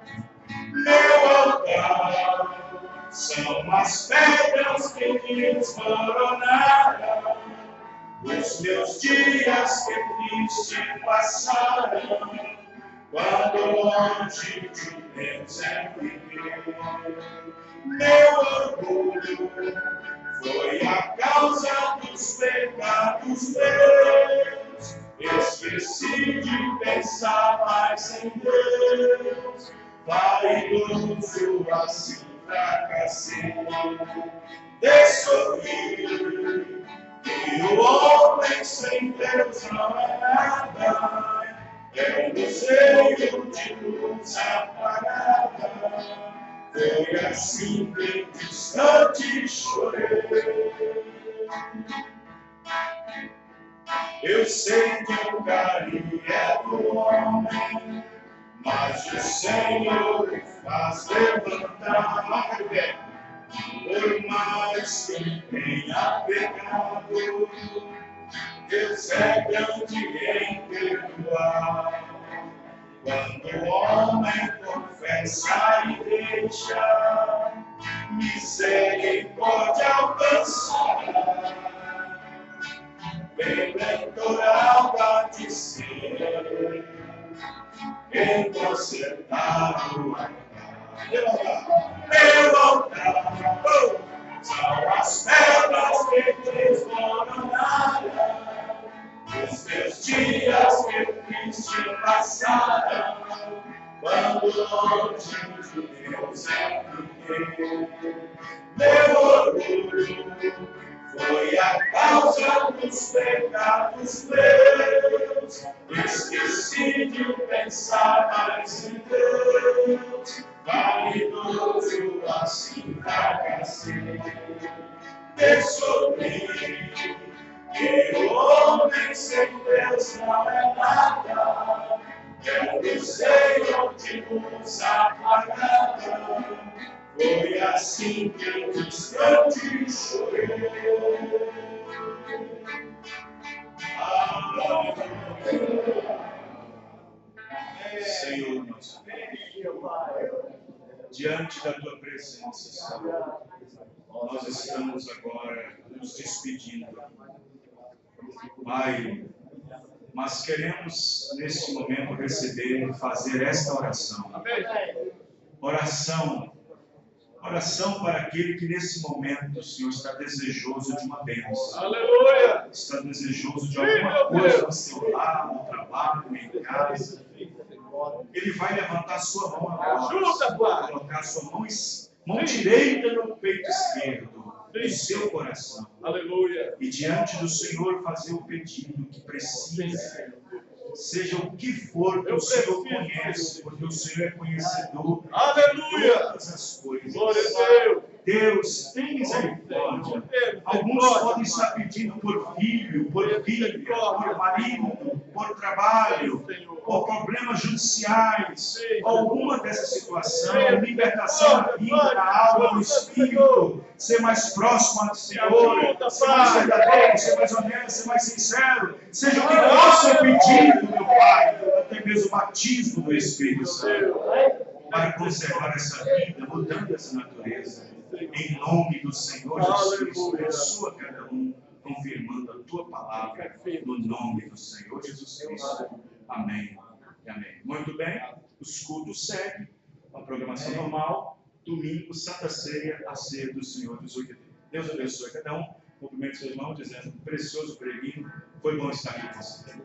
[SPEAKER 2] Meu altar são as pedras que desmoronaram, os meus dias que triste passaram, quando longe de Deus eu vivi. Meu orgulho foi a causa dos pecados meus. Esqueci de pensar mais em Deus. Vaidoso assim fracassei. Descobri que o homem sem Deus não é nada. É um desejo de luz apagada. Foi assim que distante chorei. Eu sei que o carinho é do homem, mas o Senhor o faz levantar. Por mais que tenha pecado, Deus é grande em perdoar. Quando o homem confessa e deixa, misericórdia alcançar. Eleitoral há de ser, em consertar o altar. Meu altar, são as pedras que desmoronaram, os meus dias que triste passaram, quando longe de Deus eu fiquei. Meu orgulho foi a causa dos pecados meus. Esqueci de pensar mais em Deus. Vaidoso assim fracassei. Descobri que o homem sem Deus não é nada. É um desejo de luz apagada. Foi assim que distante chorei. Senhor nosso Deus, diante da tua presença, Senhor, nós estamos agora nos despedindo. Pai, mas queremos neste momento receber e fazer esta oração. Oração para aquele que nesse momento, Senhor, está desejoso de uma bênção. Aleluia! Está desejoso de alguma coisa no seu lar, no trabalho, em casa. Ele vai levantar a sua mão agora, colocar a sua mão direita no peito esquerdo, no seu coração. Aleluia! E diante do Senhor fazer o pedido que precisa. Seja o que for que o Senhor conhece, porque o Senhor é conhecedor de todas as coisas. Glória a Deus. Deus, tem misericórdia. Alguns podem estar pedindo por filho, por filha, por marido, por trabalho, por problemas judiciais, alguma dessa situação, libertação da vida, da alma, do espírito, ser mais próximo do Senhor, ser mais verdadeiro, ser mais honesto, ser mais sincero, seja o que for seu pedido, meu Pai, até mesmo o batismo do Espírito Santo, para conservar essa vida, mudando essa natureza, em nome do Senhor Jesus Cristo, abençoa cada um, confirmando a tua palavra, no nome do Senhor Jesus Cristo. Amém. Amém. Muito bem, os cultos seguem, a programação normal, domingo, Santa Ceia, a ceia do Senhor dos 8 dias. Deus abençoe cada um, cumprimente seus irmãos, dizendo, precioso peregrino, foi bom estar aqui com você.